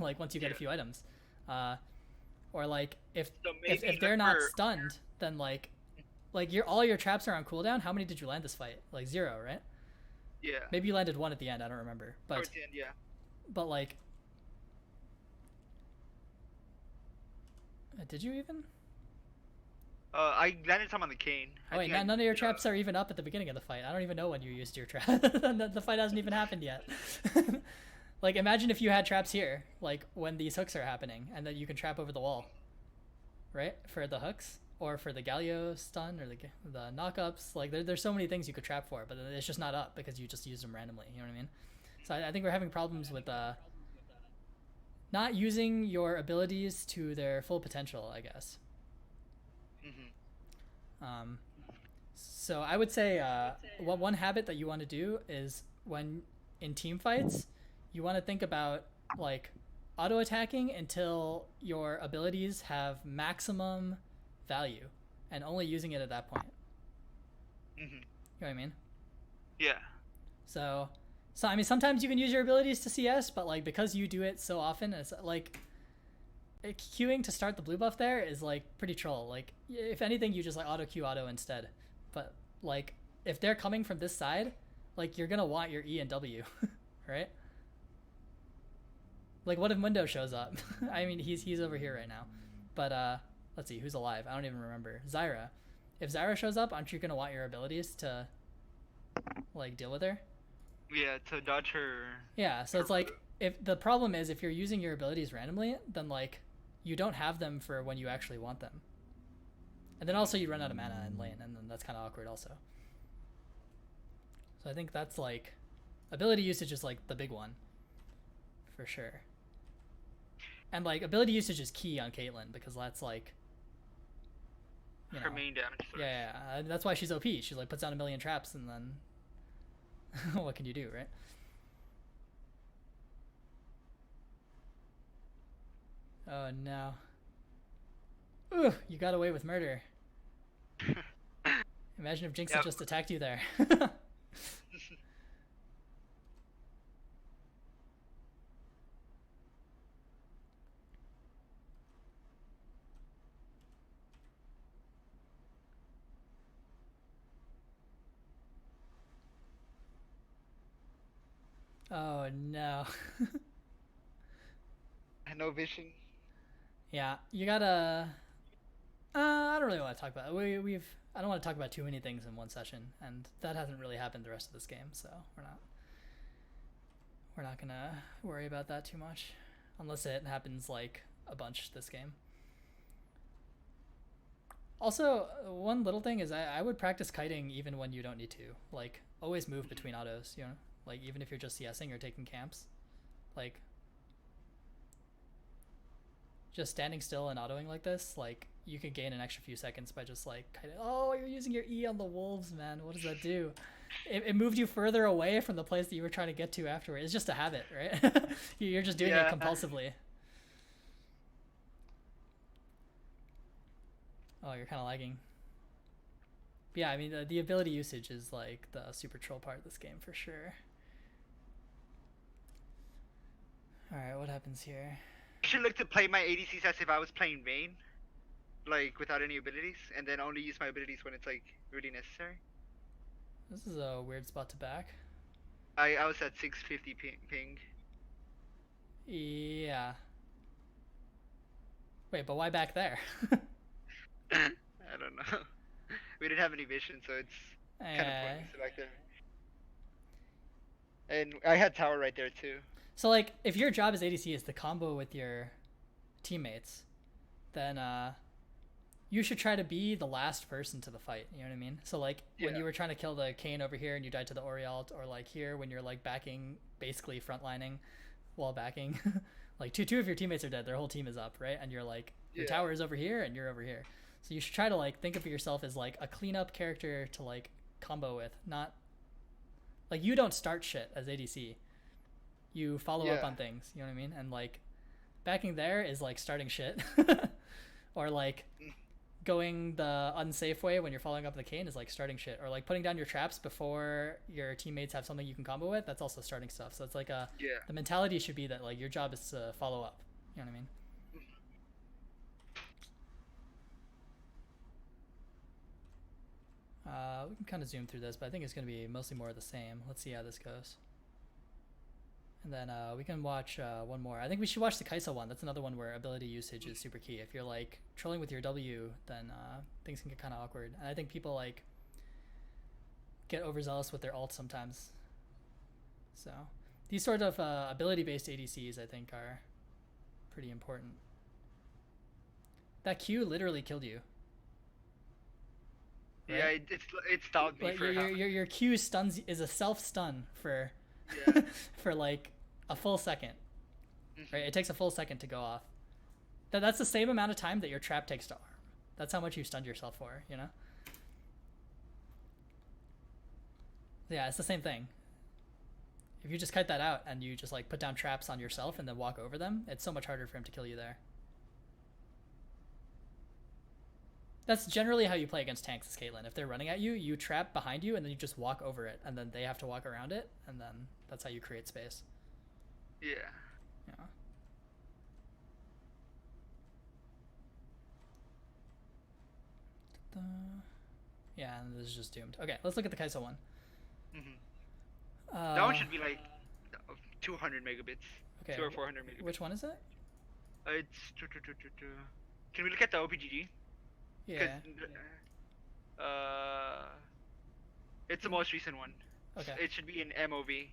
Like once you get a few items, or like if they're not stunned, then like all your traps are on cooldown. How many did you land this fight? Like 0, right? Yeah. Maybe you landed 1 at the end. I don't remember. But towards the end, yeah. But like, did you even? I landed some on the cane. Oh wait, none of your traps are even up at the beginning of the fight. I don't even know when you used your trap. The fight hasn't even happened yet. Like, imagine if you had traps here, like when these hooks are happening, and then you can trap over the wall, right? For the hooks, or for the Galio stun, or the knockups. Like, there's so many things you could trap for, but it's just not up because you just used them randomly. You know what I mean? So I think we're having problems with not using your abilities to their full potential, I guess. So I would say one habit that you want to do is when in team fights, you want to think about like auto attacking until your abilities have maximum value and only using it at that point. You know what I mean? Yeah. So I mean, sometimes you can use your abilities to CS, but like because you do it so often, it's like queuing to start the blue buff there is like pretty troll. Like if anything, you just like auto Q auto instead. But like if they're coming from this side, like you're gonna want your E and W, right? Like what if Mundo shows up? I mean, he's over here right now, but let's see who's alive. I don't even remember. Zyra. If Zyra shows up, aren't you gonna want your abilities to like deal with her? Yeah, to dodge her. Yeah, so it's like if the problem is if you're using your abilities randomly, then like you don't have them for when you actually want them. And then also you run out of mana in lane, and then that's kind of awkward also. So I think that's like ability usage is like the big one for sure. And like ability usage is key on Caitlyn because that's like her main damage source. Yeah, that's why she's OP. She like puts down 1,000,000 traps and then what can you do, right? Oh no. Ooh, you got away with murder. Imagine if Jinx had just attacked you there. Oh no. No vision. Yeah, you gotta. I don't really want to talk about it. We've. I don't want to talk about too many things in one session, and that hasn't really happened the rest of this game, so we're not gonna worry about that too much, unless it happens like a bunch this game. Also, one little thing is I would practice kiting even when you don't need to. Like, always move between autos, you know? Like, even if you're just CSing or taking camps. Like, just standing still and autoing like this, like, you can gain an extra few seconds by just, like, kiting. Oh, you're using your E on the wolves, man. What does that do? It moved you further away from the place that you were trying to get to afterward. It's just a habit, right? You're just doing it compulsively. Oh, you're kind of lagging. But yeah, I mean, the ability usage is like the super troll part of this game for sure. Alright, what happens here? I should look to play my ADCs as if I was playing Vayne, like without any abilities, and then only use my abilities when it's like really necessary. This is a weird spot to back. I was at 650 ping. Yeah. Wait, but why back there? I don't know. We didn't have any vision, so it's kind of pointless back there. And I had tower right there too. So like, if your job as ADC is to combo with your teammates, then you should try to be the last person to the fight. You know what I mean? So like, when you were trying to kill the Kayn over here and you died to the Orialt, or like here when you're like backing, basically frontlining while backing, like two of your teammates are dead, their whole team is up, right? And you're like, your tower is over here and you're over here. So you should try to like think of yourself as like a cleanup character to like combo with, not like you don't start shit as ADC. You follow up on things, you know what I mean? And like backing there is like starting shit. Or like going the unsafe way when you're following up the Kayn is like starting shit. Or like putting down your traps before your teammates have something you can combo with, that's also starting stuff. So it's like the mentality should be that like your job is to follow up. You know what I mean? We can kind of zoom through this, but I think it's going to be mostly more of the same. Let's see how this goes. And then we can watch one more. I think we should watch the Kai'Sa one. That's another one where ability usage is super key. If you're like trolling with your W, then things can get kind of awkward. And I think people like get overzealous with their ult sometimes. So these sort of ability-based ADCs, I think, are pretty important. That Q literally killed you. Right? Yeah, it stunned me. Like for your Q stuns is a self stun for for like a full second. Right? It takes a full second to go off. That's the same amount of time that your trap takes to arm. That's how much you stunned yourself for, you know? Yeah, it's the same thing. If you just kite that out and you just like put down traps on yourself and then walk over them, it's so much harder for him to kill you there. That's generally how you play against tanks as Caitlyn. If they're running at you, you trap behind you and then you just walk over it, and then they have to walk around it, and then that's how you create space. Yeah. Yeah, and this is just doomed. Okay, let's look at the Kai'Sa one. That one should be like 200 megabits. Okay. 200 or 400 megabits. Which one is it? It's... Can we look at the OPGG? Yeah. It's the most recent one. Okay. It should be in MOV.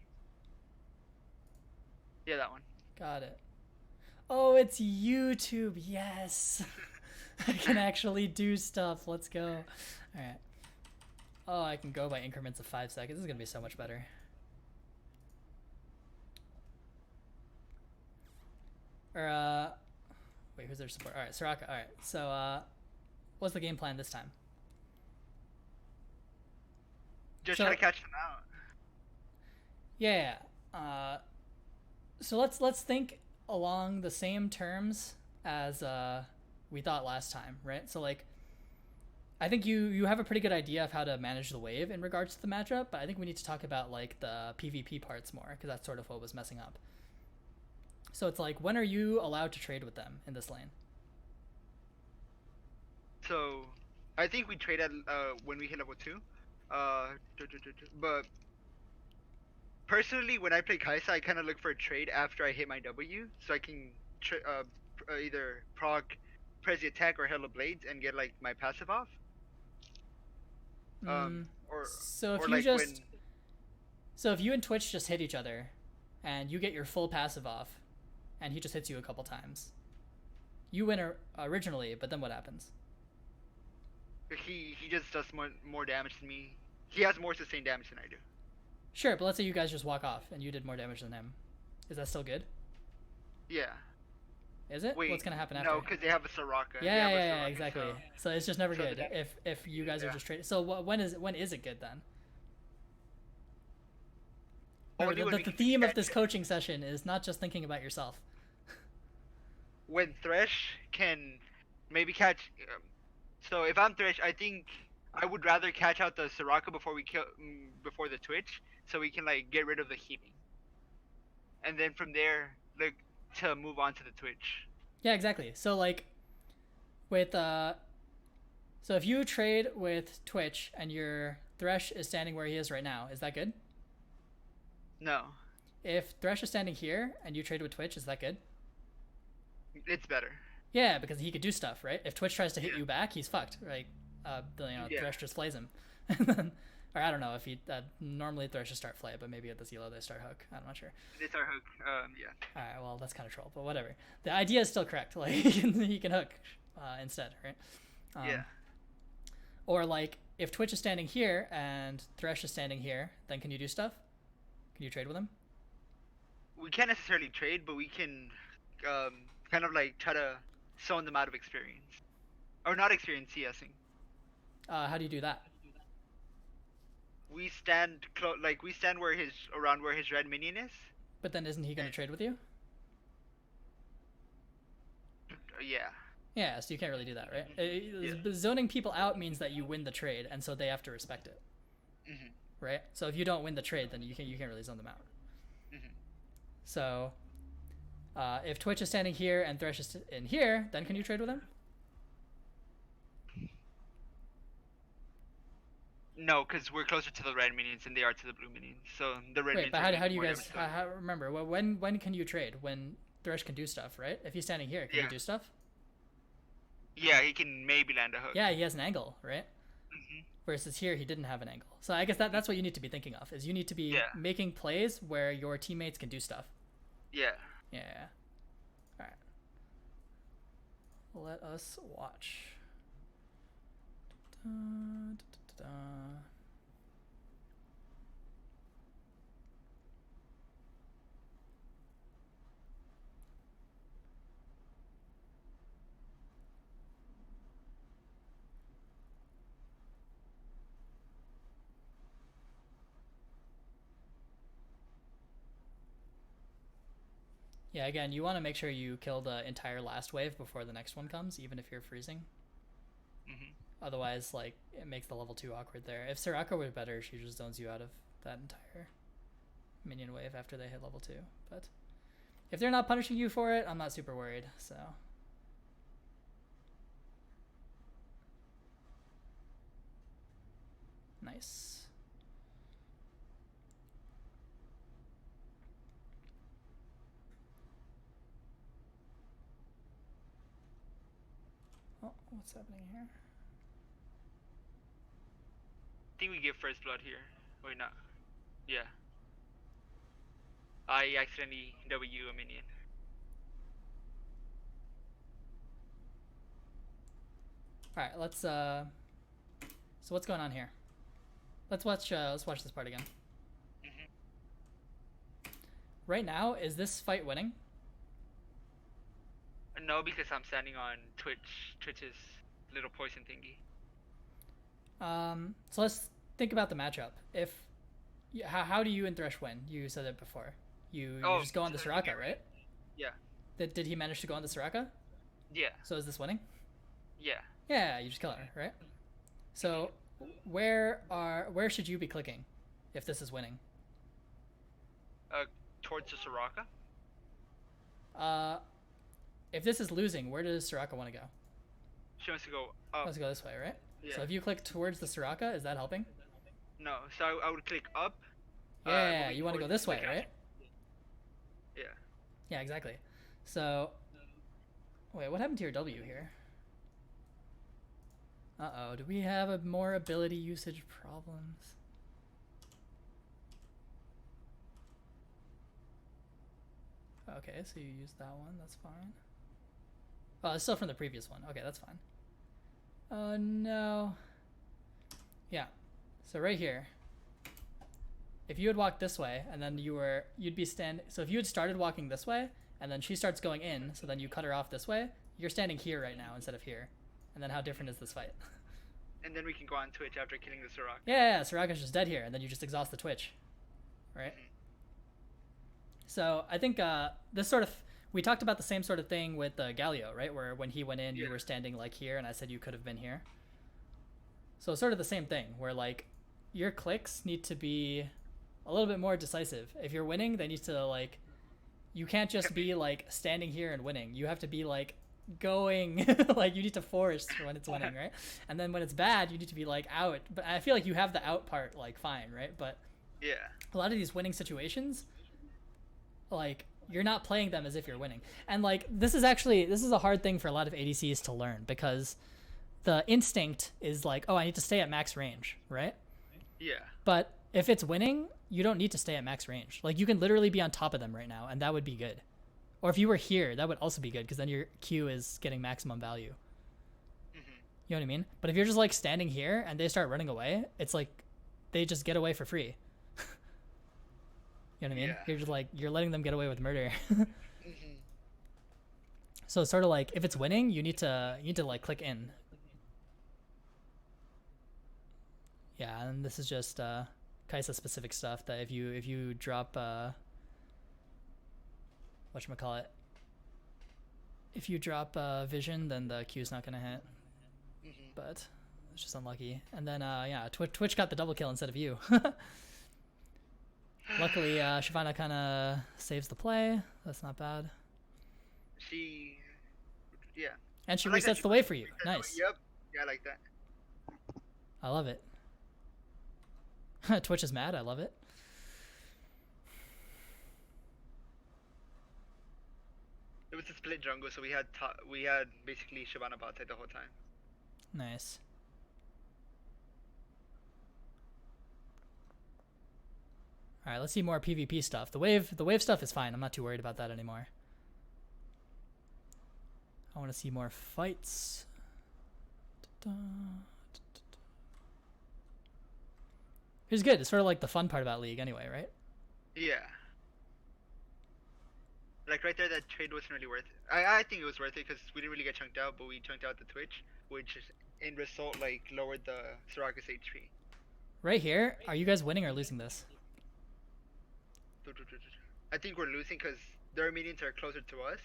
Yeah, that one. Got it. Oh, it's YouTube. Yes. I can actually do stuff. Let's go. All right. Oh, I can go by increments of 5 seconds. This is going to be so much better. Or, wait, who's their support? All right, Soraka. All right. So, what's the game plan this time? Just try to catch them out. Yeah. So let's think along the same terms as we thought last time, right? So like, I think you have a pretty good idea of how to manage the wave in regards to the matchup, but I think we need to talk about like the PvP parts more, because that's sort of what was messing up. So it's like, when are you allowed to trade with them in this lane? So, I think we trade at when we hit level 2. But personally, when I play Kaisa, I kind of look for a trade after I hit my W, so I can either proc, press the attack or Hella Blades and get like my passive off. Mm, Or so if or you like just when so if you and Twitch just hit each other, and you get your full passive off, and he just hits you a couple times, you win originally. But then what happens? he just does more damage than me. He has more sustained damage than I do. Sure, but let's say you guys just walk off and you did more damage than him. Is that still good? Yeah. Is it? Wait, What's gonna happen after? No, because they have a Soraka. Yeah, exactly. So it's just never so good if you guys are yeah. just trading. So when is it good then? Only when The theme of this coaching session is not just thinking about yourself. When Thresh can maybe catch. So if I'm Thresh, I think I would rather catch out the Soraka before we kill before the Twitch, so we can like get rid of the healing, and then from there look to move on to the Twitch. Yeah, exactly. So like with so if you trade with Twitch and your Thresh is standing where he is right now, is that good? No, If Thresh is standing here and you trade with Twitch, is that good? it's better. Yeah, because he could do stuff, right? If Twitch tries to hit Yeah. you back, he's fucked, right? Yeah. Thresh just flays him. Or I don't know if he normally Thresh just start flay, but maybe at this elo they start hook. I'm not sure. It's our hook. Yeah. All right, well that's kind of troll, but whatever. The idea is still correct. Like he can hook instead, right? Yeah. Or like if Twitch is standing here and Thresh is standing here, then can you do stuff? Can you trade with him? We can't necessarily trade, but we can kind of like try to zone them out of experience, or not experience CSing. How do you do that? We stand we stand around where his red minion is. But then isn't he going to trade with you? Yeah. Yeah, so you can't really do that, right? Yeah. Zoning people out means that you win the trade, and so they have to respect it, right? So if you don't win the trade, then you can't really zone them out. So if Twitch is standing here and Thresh is in here, then can you trade with him? No, because we're closer to the red minions than they are to the blue minions. So the red Wait, minions. but are how do you more guys damage. remember? Well, when can you trade? When Thresh can do stuff, right? If he's standing here, can Yeah. he do stuff? Yeah, he can maybe land a hook. Yeah, he has an angle, right? Versus here, he didn't have an angle. So I guess that's what you need to be thinking of, is you need to be making plays where your teammates can do stuff. Yeah. Yeah. All right. Let us watch. Da, da, da, da. Yeah, again, you want to make sure you kill the entire last wave before the next one comes, even if you're freezing. Otherwise, like, it makes the level 2 awkward there. If Soraka were better, she just zones you out of that entire minion wave after they hit level 2. But if they're not punishing you for it, I'm not super worried, so. Nice. Oh, what's happening here? I think we get first blood here. Wait, not. Yeah. I accidentally W a minion. All right, let's. So what's going on here? Let's watch this part again. Right now, is this fight winning? No, because I'm standing on Twitch's little poison thingy. So let's think about the matchup. How do you and Thresh win? You said it before. You just go on the Soraka, right? Yeah. Did he manage to go on the Soraka? Yeah. So is this winning? Yeah. Yeah, you just kill her, right? So where should you be clicking if this is winning? Towards the Soraka. If this is losing, where does Soraka want to go? She wants to go up. Let's go this way, right? Yeah. So if you click towards the Soraka, is that helping? No, so I would click up, Yeah, you want to go this way, right? Yeah. Yeah, exactly. So, wait, what happened to your W here? Uh-oh, do we have a more ability usage problems? Okay, so you use that one, that's fine. Oh, it's still from the previous one. Okay, that's fine. Oh, no. Yeah, so right here, if you had walked this way and then you'd be standing, so if you had started walking this way and then she starts going in, so then you cut her off this way, you're standing here right now instead of here. And then how different is this fight? And then we can go on Twitch after killing the Soraka. Yeah, Soraka's just dead here, and then you just exhaust the Twitch, right? So I think this sort of, we talked about the same sort of thing with Galio, right? Where when he went in, you were standing like here, and I said you could have been here. So sort of the same thing, where like your clicks need to be a little bit more decisive. If you're winning, they need to like, you can't just be like standing here and winning. You have to be like going, like you need to force when it's winning, right? And then when it's bad, you need to be like out. But I feel like you have the out part like fine, right? But yeah, a lot of these winning situations, like you're not playing them as if you're winning. And like this is a hard thing for a lot of ADCs to learn, because the instinct is like, oh, I need to stay at max range, right? Yeah. But if it's winning, you don't need to stay at max range. Like you can literally be on top of them right now, and that would be good. Or if you were here, that would also be good, because then your Q is getting maximum value. Mm-hmm. You know what I mean? But if you're just like standing here and they start running away, it's like they just get away for free. You know what I mean? Yeah. You're just like, you're letting them get away with murder. Mm-hmm. So it's sort of like, if it's winning, you need to like click in. Yeah, and this is just Kaisa specific stuff that if you drop whatchamacallit, if you drop vision, then the Q's not gonna hit. Mm-hmm. But it's just unlucky. And then yeah, Twitch got the double kill instead of you. Luckily, Shyvana kind of saves the play. That's not bad. Yeah. And she resets the way for you. Nice. Yep. Yeah, I like that. I love it. Twitch is mad. I love it. It was a split jungle, so we had basically Shyvana bot side the whole time. Nice. All right, let's see more PvP stuff. The wave stuff is fine. I'm not too worried about that anymore. I want to see more fights. It's good. It's sort of like the fun part about League anyway, right? Yeah. Like right there, that trade wasn't really worth it. I think it was worth it because we didn't really get chunked out, but we chunked out the Twitch, which in result like lowered the Soraka's HP. Right here, are you guys winning or losing this? I think we're losing because their minions are closer to us.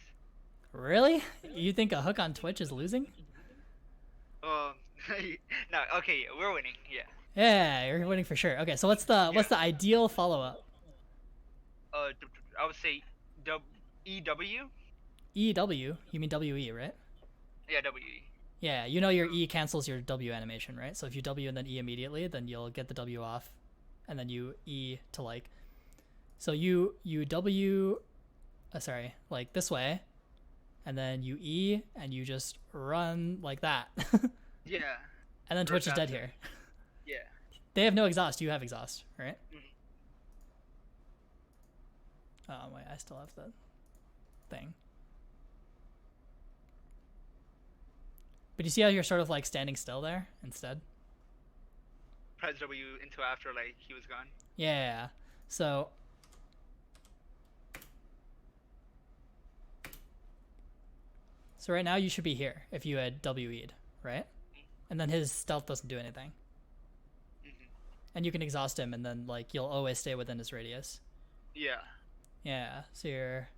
Really? You think a hook on Twitch is losing? No, okay, yeah, we're winning, yeah. Yeah, you're winning for sure. Okay, so what's the ideal follow-up? I would say EW. EW? You mean WE, right? Yeah, WE. Yeah, you know your E cancels your W animation, right? So if you W and then E immediately, then you'll get the W off, and then you E to like. So you W, sorry, like this way, and then you E and you just run like that. Yeah. And then Twitch is dead here. Yeah. They have no exhaust. You have exhaust, right? Mm-hmm. Oh wait, I still have the thing. But you see how you're sort of like standing still there instead? Press W into after like he was gone. Yeah. So right now you should be here if you had WE'd, right? And then his stealth doesn't do anything. Mm-hmm. And you can exhaust him and then like you'll always stay within his radius. Yeah. Yeah, so you're...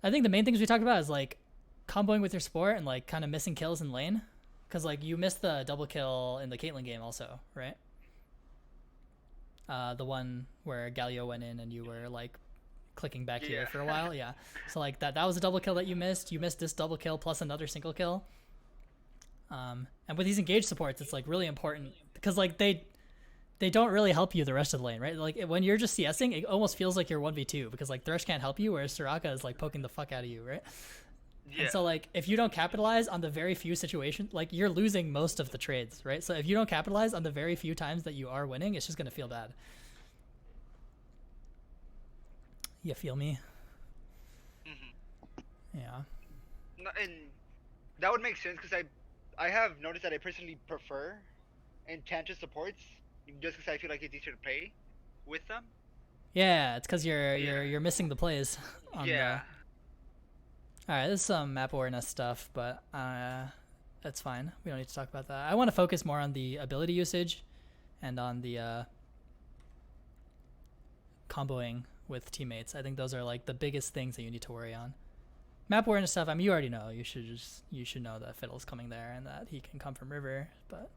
I think the main things we talked about is like comboing with your support and like kind of missing kills in lane. Because like you missed the double kill in the Caitlyn game also, right? The one where Galio went in and you were like clicking back here for a while. Yeah. So like that was a double kill that you missed. You missed this double kill plus another single kill. And with these engaged supports, it's like really important because like they don't really help you the rest of the lane, right? Like when you're just CSing, it almost feels like you're 1v2 because like Thresh can't help you, whereas Soraka is like poking the fuck out of you, right? Yeah. And so like if you don't capitalize on the very few situations, like you're losing most of the trades, right? So if you don't capitalize on the very few times that you are winning, it's just gonna feel bad. You feel me? Yeah. No, and that would make sense because I have noticed that I personally prefer Enchantress supports just because I feel like it's easier to play with them. Yeah, it's because you're missing the plays on Yeah. the. All right, this is some map awareness stuff, but that's fine. We don't need to talk about that. I want to focus more on the ability usage, and on the comboing with teammates. I think those are like the biggest things that you need to worry on. Map awareness stuff, I mean, you already know. You should know that Fiddle's coming there and that he can come from river, but.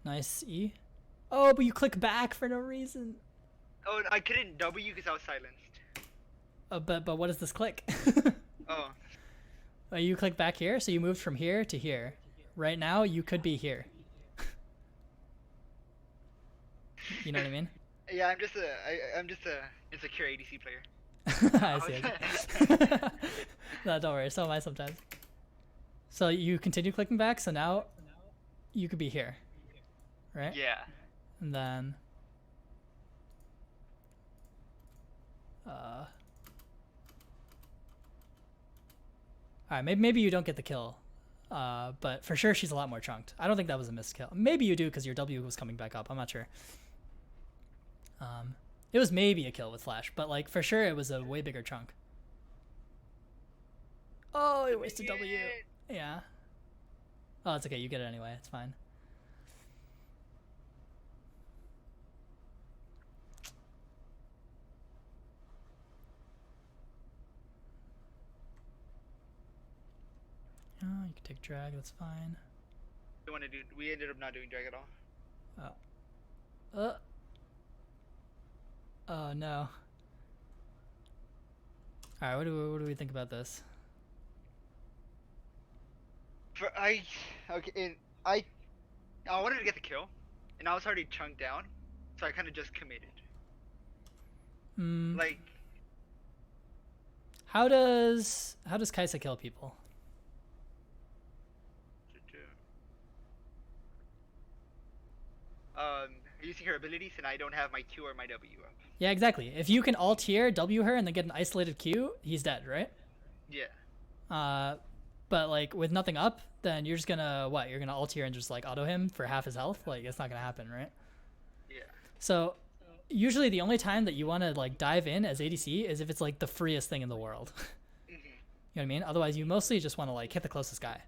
Nice E. Oh, but you click back for no reason. Oh, I couldn't W because I was silenced. But what does this click? Oh. Oh, you click back here, so you moved from here to here. Right now, you could be here. You know what I mean? Yeah, I'm just a insecure ADC player. I see. No, don't worry. So am I sometimes. So you continue clicking back, so now you could be here, right? Yeah. And then all right, maybe you don't get the kill, but for sure she's a lot more chunked. I don't think that was a missed kill. Maybe you do because your W was coming back up. I'm not sure. It was maybe a kill with flash, but like for sure it was a way bigger chunk. Oh, it wasted W. Yeah. Oh, it's okay. You get it anyway. It's fine. Oh, you can take drag. That's fine. We ended up not doing drag at all. Oh. Oh no. All right. What do we think about this? I wanted to get the kill, and I was already chunked down, so I kind of just committed. Like, how does Kaisa kill people? Using her abilities, and I don't have my Q or my W up. Yeah, exactly. If you can alt here, W her, and then get an isolated Q, he's dead, right? Yeah. But like with nothing up, then you're just gonna what? You're gonna alt here and just like auto him for half his health? Like it's not gonna happen, right? Yeah. So usually the only time that you want to like dive in as ADC is if it's like the freest thing in the world. You know what I mean? Otherwise, you mostly just want to like hit the closest guy.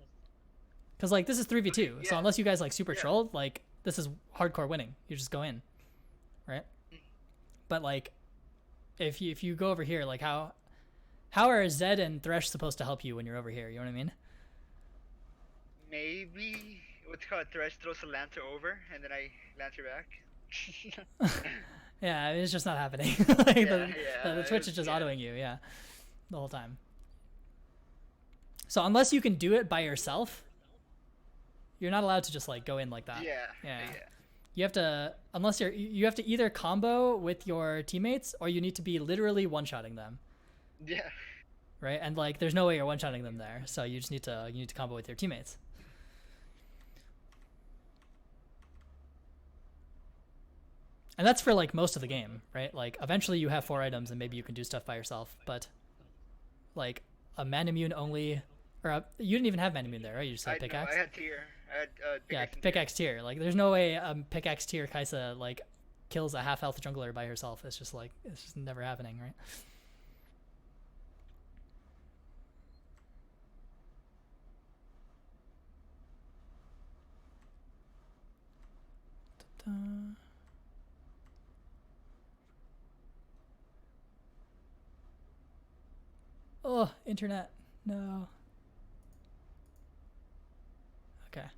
Because like this is 3v2, yeah. so unless you guys like super trolled, like this is hardcore winning. You just go in, right? But like, if you go over here, like how are Zed and Thresh supposed to help you when you're over here? You know what I mean? Maybe what's called Thresh throws a Lancer over, and then I Lancer back. Yeah, it's just not happening. The Twitch is just autoing you, yeah, the whole time. So unless you can do it by yourself, you're not allowed to just like go in like that. Yeah. You have to, unless you have to either combo with your teammates or you need to be literally one-shotting them. Yeah. Right? And like there's no way you're one-shotting them there. So you just need to combo with your teammates. And that's for like most of the game, right? Like eventually you have 4 items and maybe you can do stuff by yourself, but like a man immune only, or you didn't even have man immune there, right? You just had pickaxe. No, I had tier. I had pickaxe. Yeah, pickaxe tier. Like there's no way pickaxe tier Kaisa like kills a half health jungler by herself. It's just never happening, right? Oh, internet. No. Okay.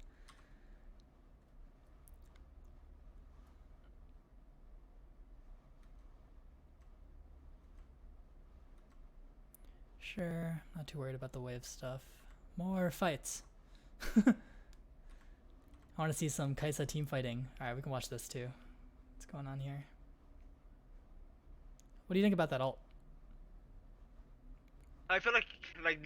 Sure, not too worried about the wave stuff. More fights. I want to see some Kaisa team fighting. All right, we can watch this too. What's going on here? What do you think about that ult? I feel like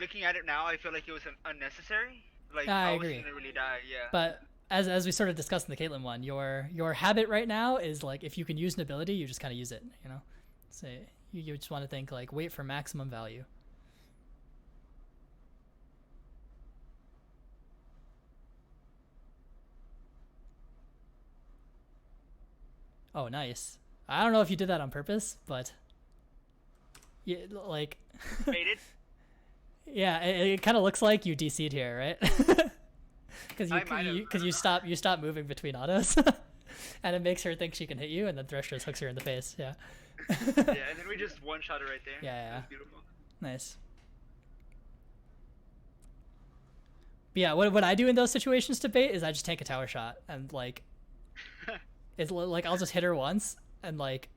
looking at it now, I feel like it was unnecessary. Like Yeah, I was agree. gonna really die. Yeah. But as we sort of discussed in the Caitlyn one, your habit right now is like if you can use an ability, you just kind of use it. You know, so you just want to think like wait for maximum value. Oh, nice. I don't know if you did that on purpose, but yeah, like Baited. yeah, it kind of looks like you DC'd here, right? Because you stop moving between autos, and it makes her think she can hit you, and then Thresh just hooks her in the face. Yeah. Yeah, and then we just one shot her right there. Yeah. That's beautiful. Nice. But yeah, what I do in those situations to bait is I just take a tower shot and like, it's like I'll just hit her once and like,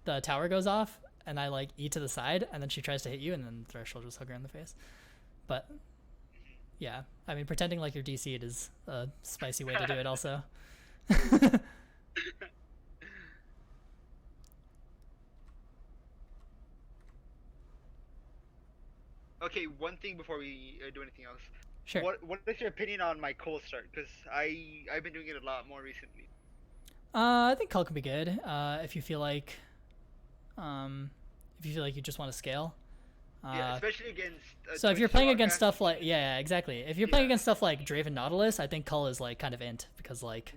the tower goes off and I like E to the side and then she tries to hit you and then Thresh will just hug her in the face. But yeah, I mean pretending like you're DC'd is a spicy way to do it also. Okay, one thing before we do anything else. Sure. What is your opinion on my cold start? Because I've been doing it a lot more recently. I think Cull can be good. If you feel like you just want to scale. Yeah, especially against. So if you're playing against stuff like exactly. If you're playing against stuff like Draven Nautilus, I think Cull is like kind of int because like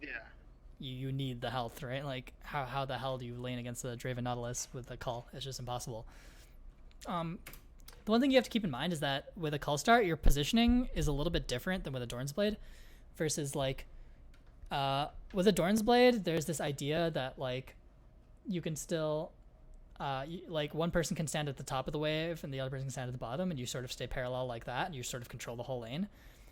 you need the health, right? Like how the hell do you lane against the Draven Nautilus with the Cull? It's just impossible. The one thing you have to keep in mind is that with a Cull start, your positioning is a little bit different than with a Dorn's Blade, versus like with a Dorn's Blade, there's this idea that like you can still like one person can stand at the top of the wave and the other person can stand at the bottom, and you sort of stay parallel like that, and you sort of control the whole lane.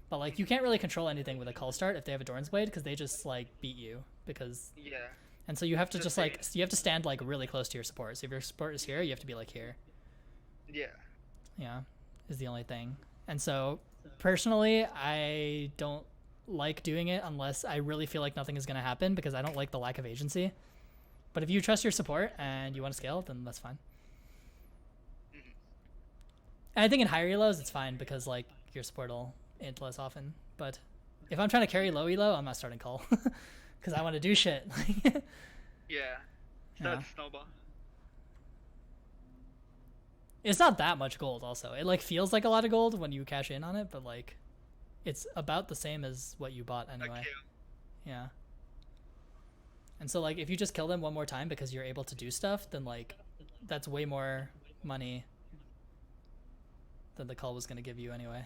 But like you can't really control anything with a Cull start if they have a Dorn's Blade, because they just like beat you because and so you have to just like you have to stand like really close to your support. So if your support is here, you have to be like here. Yeah, is the only thing. And so personally, I don't like doing it unless I really feel like nothing is going to happen, because I don't like the lack of agency. But if you trust your support and you want to scale, then that's fine. And I think in higher elos, it's fine because like your support will int less often. But if I'm trying to carry low elo, I'm not starting Cull because I want to do shit. Start snowball. It's not that much gold also. It like feels like a lot of gold when you cash in on it, but like it's about the same as what you bought anyway. Yeah. And so like if you just kill them one more time because you're able to do stuff, then like that's way more money than the Cull was going to give you anyway.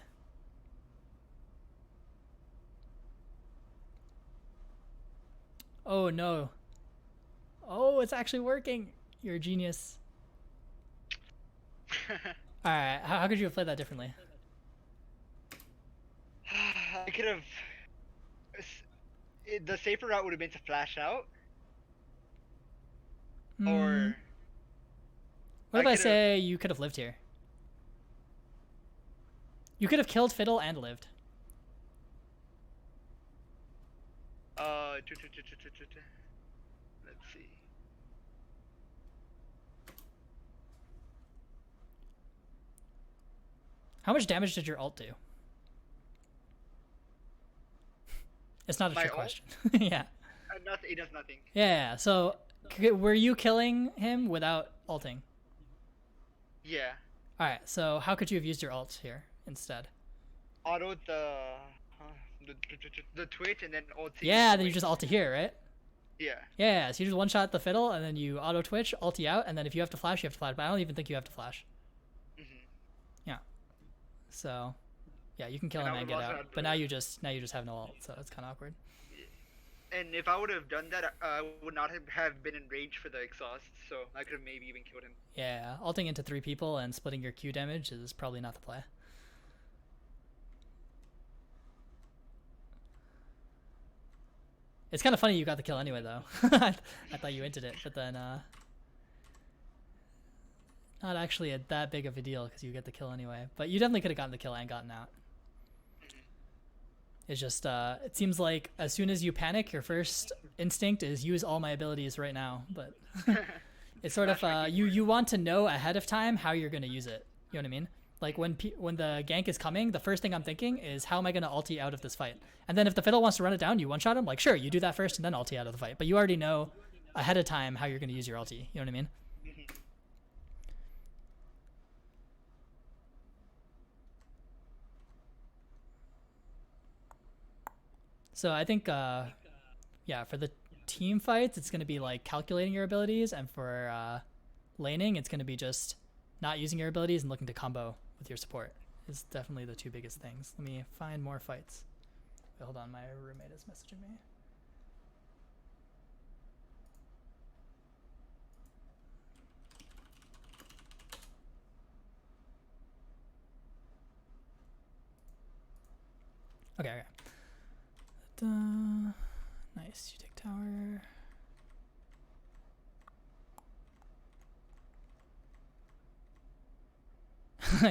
Oh no. Oh, it's actually working. You're a genius. Alright, how could you have played that differently? I could have. The safer route would have been to flash out. Or. What if I say you could have lived here? You could have killed Fiddle and lived. Let's see. How much damage did your ult do? It's not a trick question. Yeah. It does nothing. Yeah. So, were you killing him without ulting? Yeah. All right. So, how could you have used your ult here instead? Auto the twitch and then ult. Yeah. Then you just ult to here, right? Yeah. Yeah. So you just one shot the Fiddle and then you auto twitch, ulti out, and then if you have to flash, you have to flash. But I don't even think you have to flash. Yeah. So, yeah, you can kill him and get out. But now you just have no ult, so it's kind of awkward. And if I would have done that, I would not have been in range for the exhaust, so I could have maybe even killed him. Yeah, ulting into 3 people and splitting your Q damage is probably not the play. It's kind of funny you got the kill anyway, though. I thought you inted it, but then not actually that big of a deal because you get the kill anyway. But you definitely could have gotten the kill and gotten out. It's just, it seems like as soon as you panic, your first instinct is use all my abilities right now. But it's sort of, you want to know ahead of time how you're going to use it. You know what I mean? Like when the gank is coming, the first thing I'm thinking is how am I going to ulti out of this fight? And then if the fiddle wants to run it down, you one-shot him. Like, sure, you do that first and then ulti out of the fight. But you already know ahead of time how you're going to use your ulti. You know what I mean? So I think, yeah, for the team fights, it's going to be like calculating your abilities, and for laning, it's going to be just not using your abilities and looking to combo with your support. Is definitely the two biggest things. Let me find more fights. Wait, hold on, my roommate is messaging me. Okay, okay. Nice, you take tower.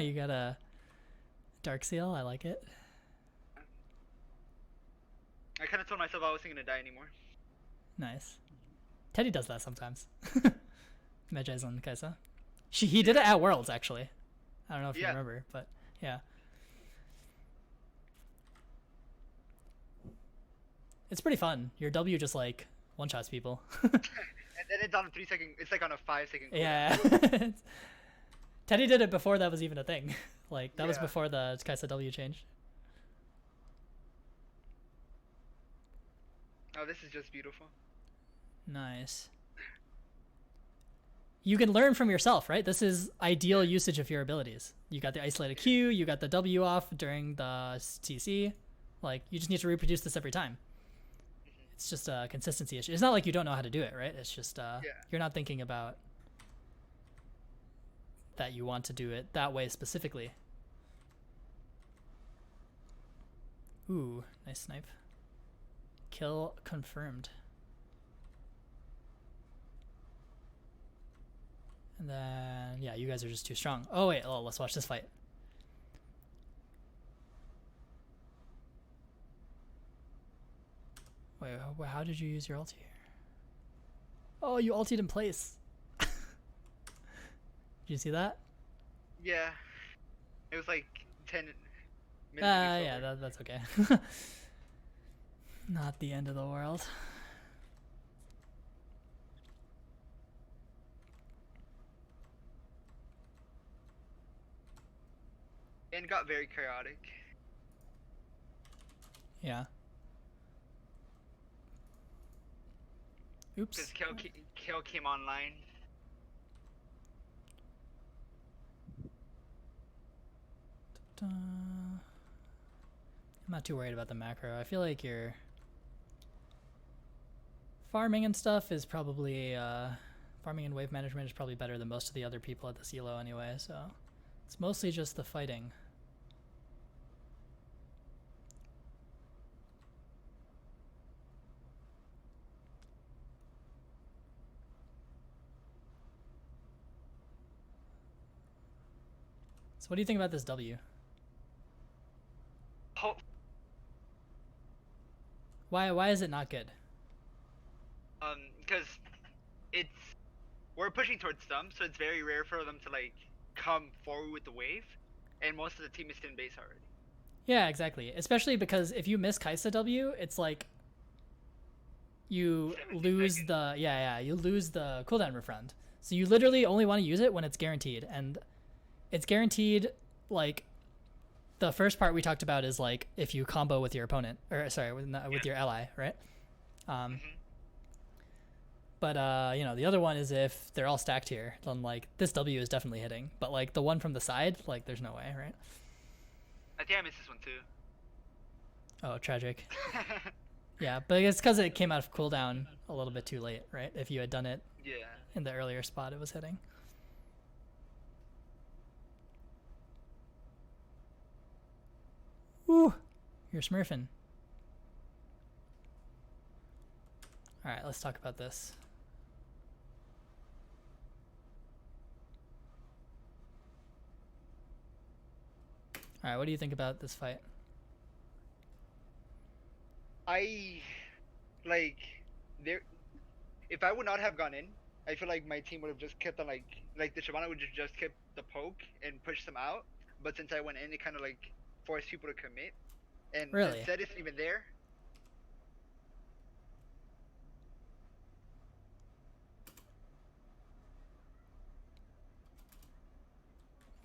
You got a dark seal, I like it. I kind of told myself I wasn't going to die anymore. Nice. Teddy does that sometimes. Medjay's on Kaisa. He did it at Worlds, actually. I don't know if you remember, but yeah. It's pretty fun. Your W just like one-shots people. And then it's on a 3-second, it's like on a 5-second cooldown. Yeah. Teddy did it before that was even a thing. Like, that was before the Kaisa W changed. Oh, this is just beautiful. Nice. You can learn from yourself, right? This is ideal usage of your abilities. You got the isolated Q, you got the W off during the TC. Like, you just need to reproduce this every time. It's just a consistency issue. It's not like you don't know how to do it, right? It's just you're not thinking about that you want to do it that way specifically. Ooh, nice snipe. Kill confirmed. And then, yeah, you guys are just too strong. Oh, wait, let's watch this fight. Wait, how did you use your ulti here? Oh, you ultied in place. Did you see that? Yeah. It was like 10 minutes. Yeah, that's okay. Not the end of the world. And got very chaotic. Yeah. Oops. Because Kill came online. I'm not too worried about the macro. I feel like your farming and stuff is probably farming and wave management is probably better than most of the other people at this elo anyway, so it's mostly just the fighting. So what do you think about this W? Oh. Why is it not good? Because we're pushing towards them, so it's very rare for them to like come forward with the wave, and most of the team is in base already. Yeah, exactly. Especially because if you miss Kaisa W, it's like you lose the you lose the cooldown refund. So you literally only want to use it when it's guaranteed, and it's guaranteed. Like the first part we talked about is like if you combo with your opponent, or sorry, with your ally, right? But you know, the other one is if they're all stacked here, then like this W is definitely hitting. But like the one from the side, like there's no way, right? I think I missed this one too. Oh, tragic. Yeah, but it's because it came out of cooldown a little bit too late, right? If you had done it in the earlier spot, it was hitting. Ooh, you're smurfing. All right, let's talk about this. All right, what do you think about this fight? I like there. If I would not have gone in, I feel like my team would have just kept on like the Shyvana would just kept the poke and push them out. But since I went in, it kind of like forced people to commit. And Really? Zed isn't even there.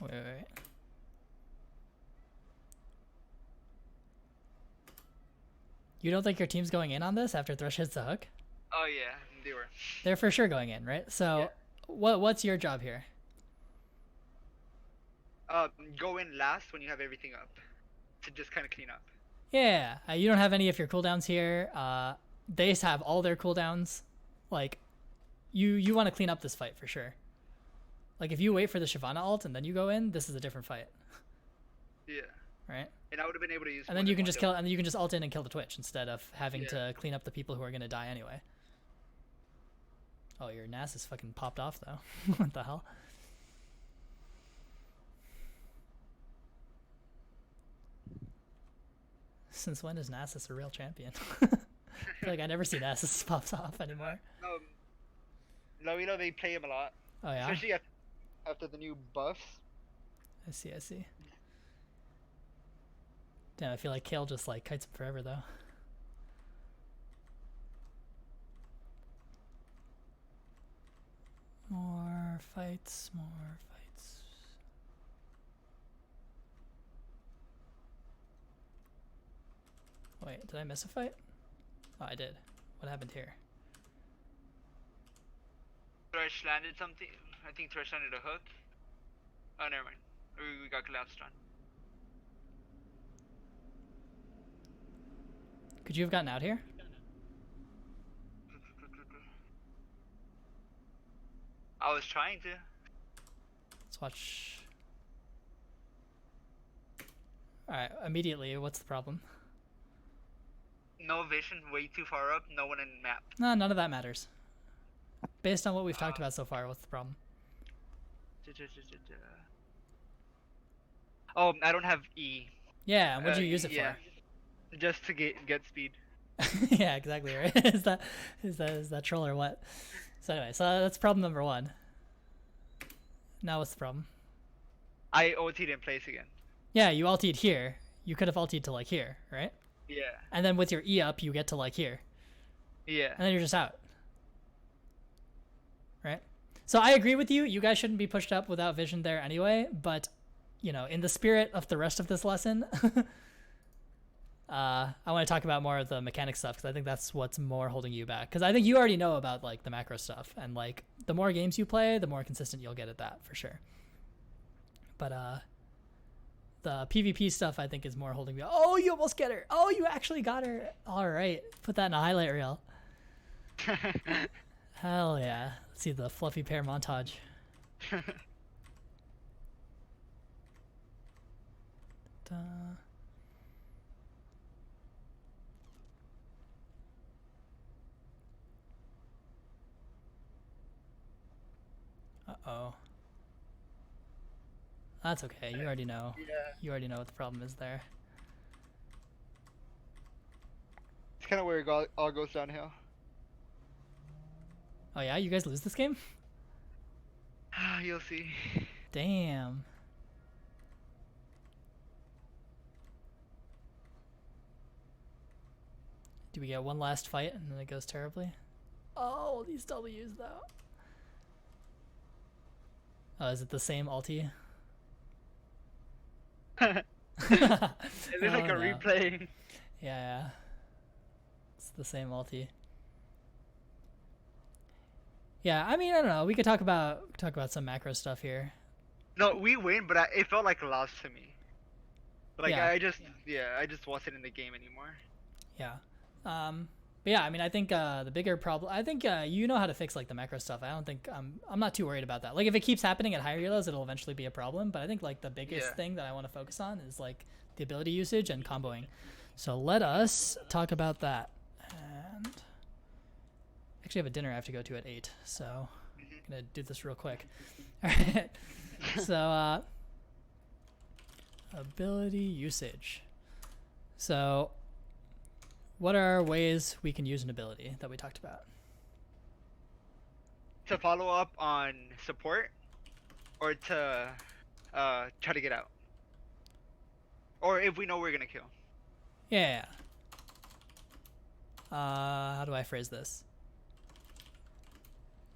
Wait. You don't think your team's going in on this after Thresh hits the hook? Oh yeah, they were. They're for sure going in, right? So, Yeah. what's your job here? Go in last when you have everything up, to just kind of clean up. Yeah, you don't have any of your cooldowns here. They have all their cooldowns. Like, you want to clean up this fight for sure. Like, if you wait for the Shyvana ult and then you go in, this is a different fight. Yeah. Right? And I would have been able to use. And then you can just kill, and then you can just ult in and kill the Twitch instead of having to clean up the people who are gonna die anyway. Oh, your NAS is fucking popped off though. What the hell? Since when is Nasus a real champion? I feel like I never see Nasus pops off anymore. No, you know they play him a lot. Oh yeah? Especially after the new buffs. I see. Damn, I feel like Kale just like kites him forever though. More fights. Wait, did I miss a fight? Oh, I did. What happened here? Thresh landed something. I think Thresh landed a hook. Oh, never mind. We got collapsed on. Could you have gotten out here? I was trying to. Let's watch. Alright, immediately, what's the problem? No vision, way too far up, no one in map. No, none of that matters. Based on what we've talked about so far, what's the problem? Oh, I don't have E. Yeah, and what'd you use it yeah. for? Just to get speed. Yeah, exactly, right? Is that troll or what? So anyway, so that's problem number one. Now what's the problem? I ultied in place again. Yeah, you ultied here. You could have ultied to like here, right? Yeah. And then with your E up, you get to like here. Yeah. And then you're just out. Right? So I agree with you. You guys shouldn't be pushed up without vision there anyway. But, you know, in the spirit of the rest of this lesson, I want to talk about more of the mechanic stuff because I think that's what's more holding you back. Because I think you already know about like the macro stuff. And like the more games you play, the more consistent you'll get at that for sure. But the PvP stuff I think is more holding me. Oh, you almost get her. Oh, you actually got her. All right. Put that in a highlight reel. Hell yeah. Let's see the fluffy pair montage. Uh-oh. That's okay. You already know. Yeah. You already know what the problem is there. It's kind of where it all goes downhill. Oh yeah? You guys lose this game? You'll see. Damn. Do we get one last fight and then it goes terribly? Oh, these W's though. Oh, is it the same ulti? It looks like a replay. Yeah. It's the same ulti. Yeah, I mean, I don't know. We could talk about some macro stuff here. No, we win, but it felt like a loss to me. Like Yeah. I just wasn't in the game anymore. Yeah. But yeah, I mean, I think the bigger problem, I think you know how to fix like the macro stuff. I don't think I'm not too worried about that. Like if it keeps happening at higher elos, it'll eventually be a problem. But I think like the biggest thing that I want to focus on is like the ability usage and comboing. So let us talk about that. And actually have a dinner I have to go to at 8, so I'm gonna do this real quick. All right. So ability usage. So what are ways we can use an ability that we talked about? To follow up on support, or to try to get out, or if we know we're gonna kill. Yeah. How do I phrase this?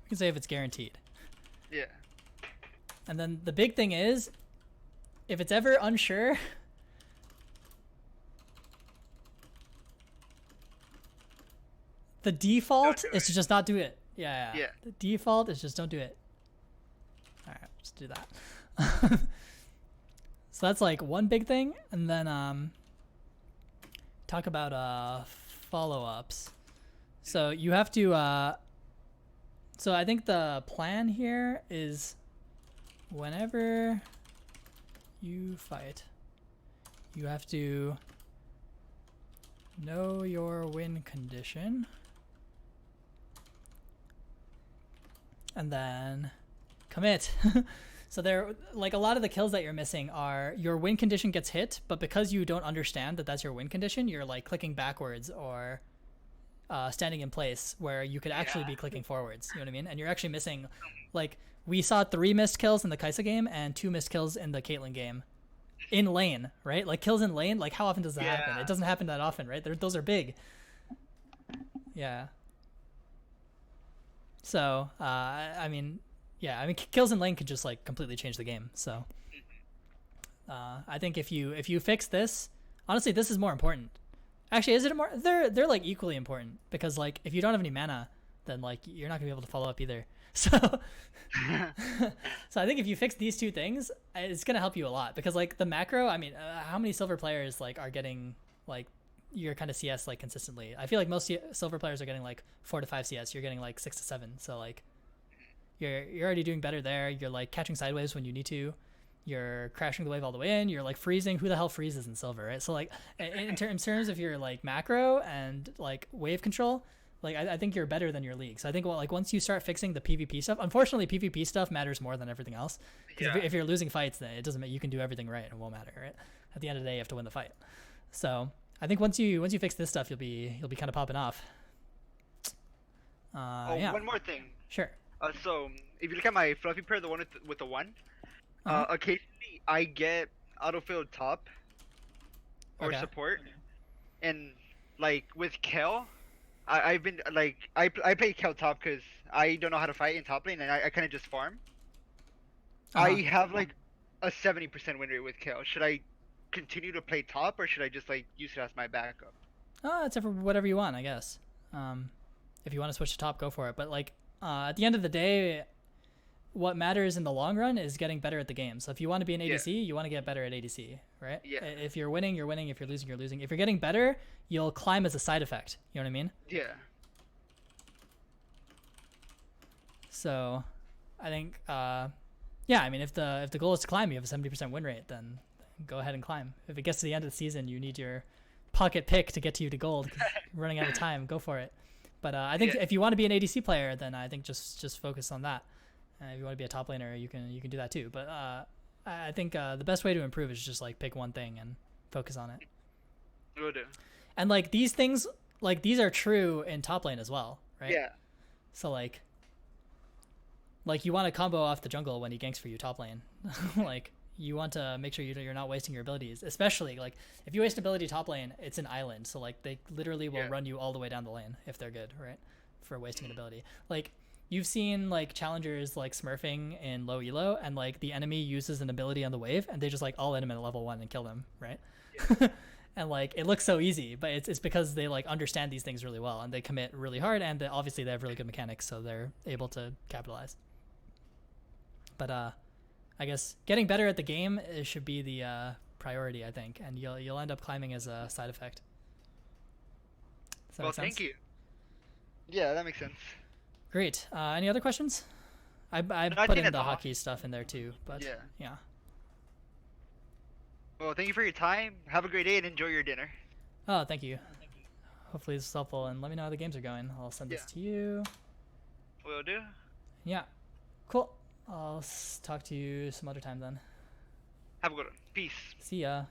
We can say if it's guaranteed. Yeah. And then the big thing is, if it's ever unsure, the default is to just not do it. Yeah. The default is just don't do it. All right, let's do that. So that's like one big thing, and then talk about follow-ups. So you have to. So I think the plan here is, whenever you fight, you have to know your win condition, and then commit. So there, like, a lot of the kills that you're missing are your win condition gets hit, but because you don't understand that that's your win condition, you're like clicking backwards or standing in place where you could actually be clicking forwards. You know what I mean? And you're actually missing, like, we saw 3 missed kills in the Kaisa game and 2 missed kills in the Caitlyn game. In lane, right? Like, kills in lane, like, how often does that happen? It doesn't happen that often, right? Those are big. Yeah. So, I mean, kills in lane could just, like, completely change the game. So, I think if you fix this, honestly, this is more important. Actually, is it more? They're like equally important, because, like, if you don't have any mana, then, like, you're not gonna be able to follow up either. So, so I think if you fix these 2 things, it's gonna help you a lot, because, like, the macro. I mean, how many silver players, like, are getting, like, your kind of CS, like, consistently? I feel like most silver players are getting like 4 to 5 CS. You're getting like 6 to 7. So, like, you're already doing better there. You're, like, catching sideways when you need to. You're crashing the wave all the way in. You're, like, freezing. Who the hell freezes in silver, right? So, like, in terms of your, like, macro and, like, wave control, like, I think you're better than your league. So I think, well, like, once you start fixing the PvP stuff, unfortunately PvP stuff matters more than everything else. Because if you're losing fights, then it doesn't matter. You can do everything right, and it won't matter, right? At the end of the day, you have to win the fight. So I think once you fix this stuff, you'll be kind of popping off. One more thing. Sure. So if you look at my fluffy pair, the one with the 1, occasionally I get autofilled top or support, and, like, with Kel, I've been, like, I play Kel top because I don't know how to fight in top lane, and I kind of just farm. I have, like, a 70% win rate with Kel. Should I continue to play top, or should I just, like, use it as my backup? It's for whatever you want, I guess. If you want to switch to top, go for it. But, like, at the end of the day, what matters in the long run is getting better at the game. So if you want to be an ADC, you want to get better at ADC, right? Yeah. If you're winning, you're winning. If you're losing, you're losing. If you're getting better, you'll climb as a side effect. You know what I mean? Yeah. So, I think, yeah. I mean, if the goal is to climb, you have a 70% win rate, then go ahead and climb. If it gets to the end of the season, you need your pocket pick to get you to gold. Running out of time, go for it. But I think if you want to be an ADC player, then I think just focus on that. If you want to be a top laner, you can do that too. But I think the best way to improve is just, like, pick one thing and focus on it. Will do. And, like, these things, like, these are true in top lane as well, right? Yeah. So, like you want to combo off the jungle when he ganks for you top lane. Like, you want to make sure you're not wasting your abilities, especially, like, if you waste ability top lane, it's an island. So, like, they literally will run you all the way down the lane if they're good, right? For wasting an ability. Like, you've seen, like, challengers, like, smurfing in low elo, and, like, the enemy uses an ability on the wave, and they just, like, all in him at level 1 and kill them, right? Yeah. And, like, it looks so easy, but it's because they, like, understand these things really well, and they commit really hard, and obviously they have really good mechanics, so they're able to capitalize. But I guess getting better at the game should be the priority, I think, and you'll end up climbing as a side effect. Does that make sense? Thank you. Yeah, that makes sense. Great. Any other questions? I put in the hockey stuff in there too, but yeah. Well, thank you for your time. Have a great day and enjoy your dinner. Oh, thank you. Hopefully this is helpful, and let me know how the games are going. I'll send this to you. Will do. Yeah. Cool. I'll talk to you some other time then. Have a good one. Peace. See ya.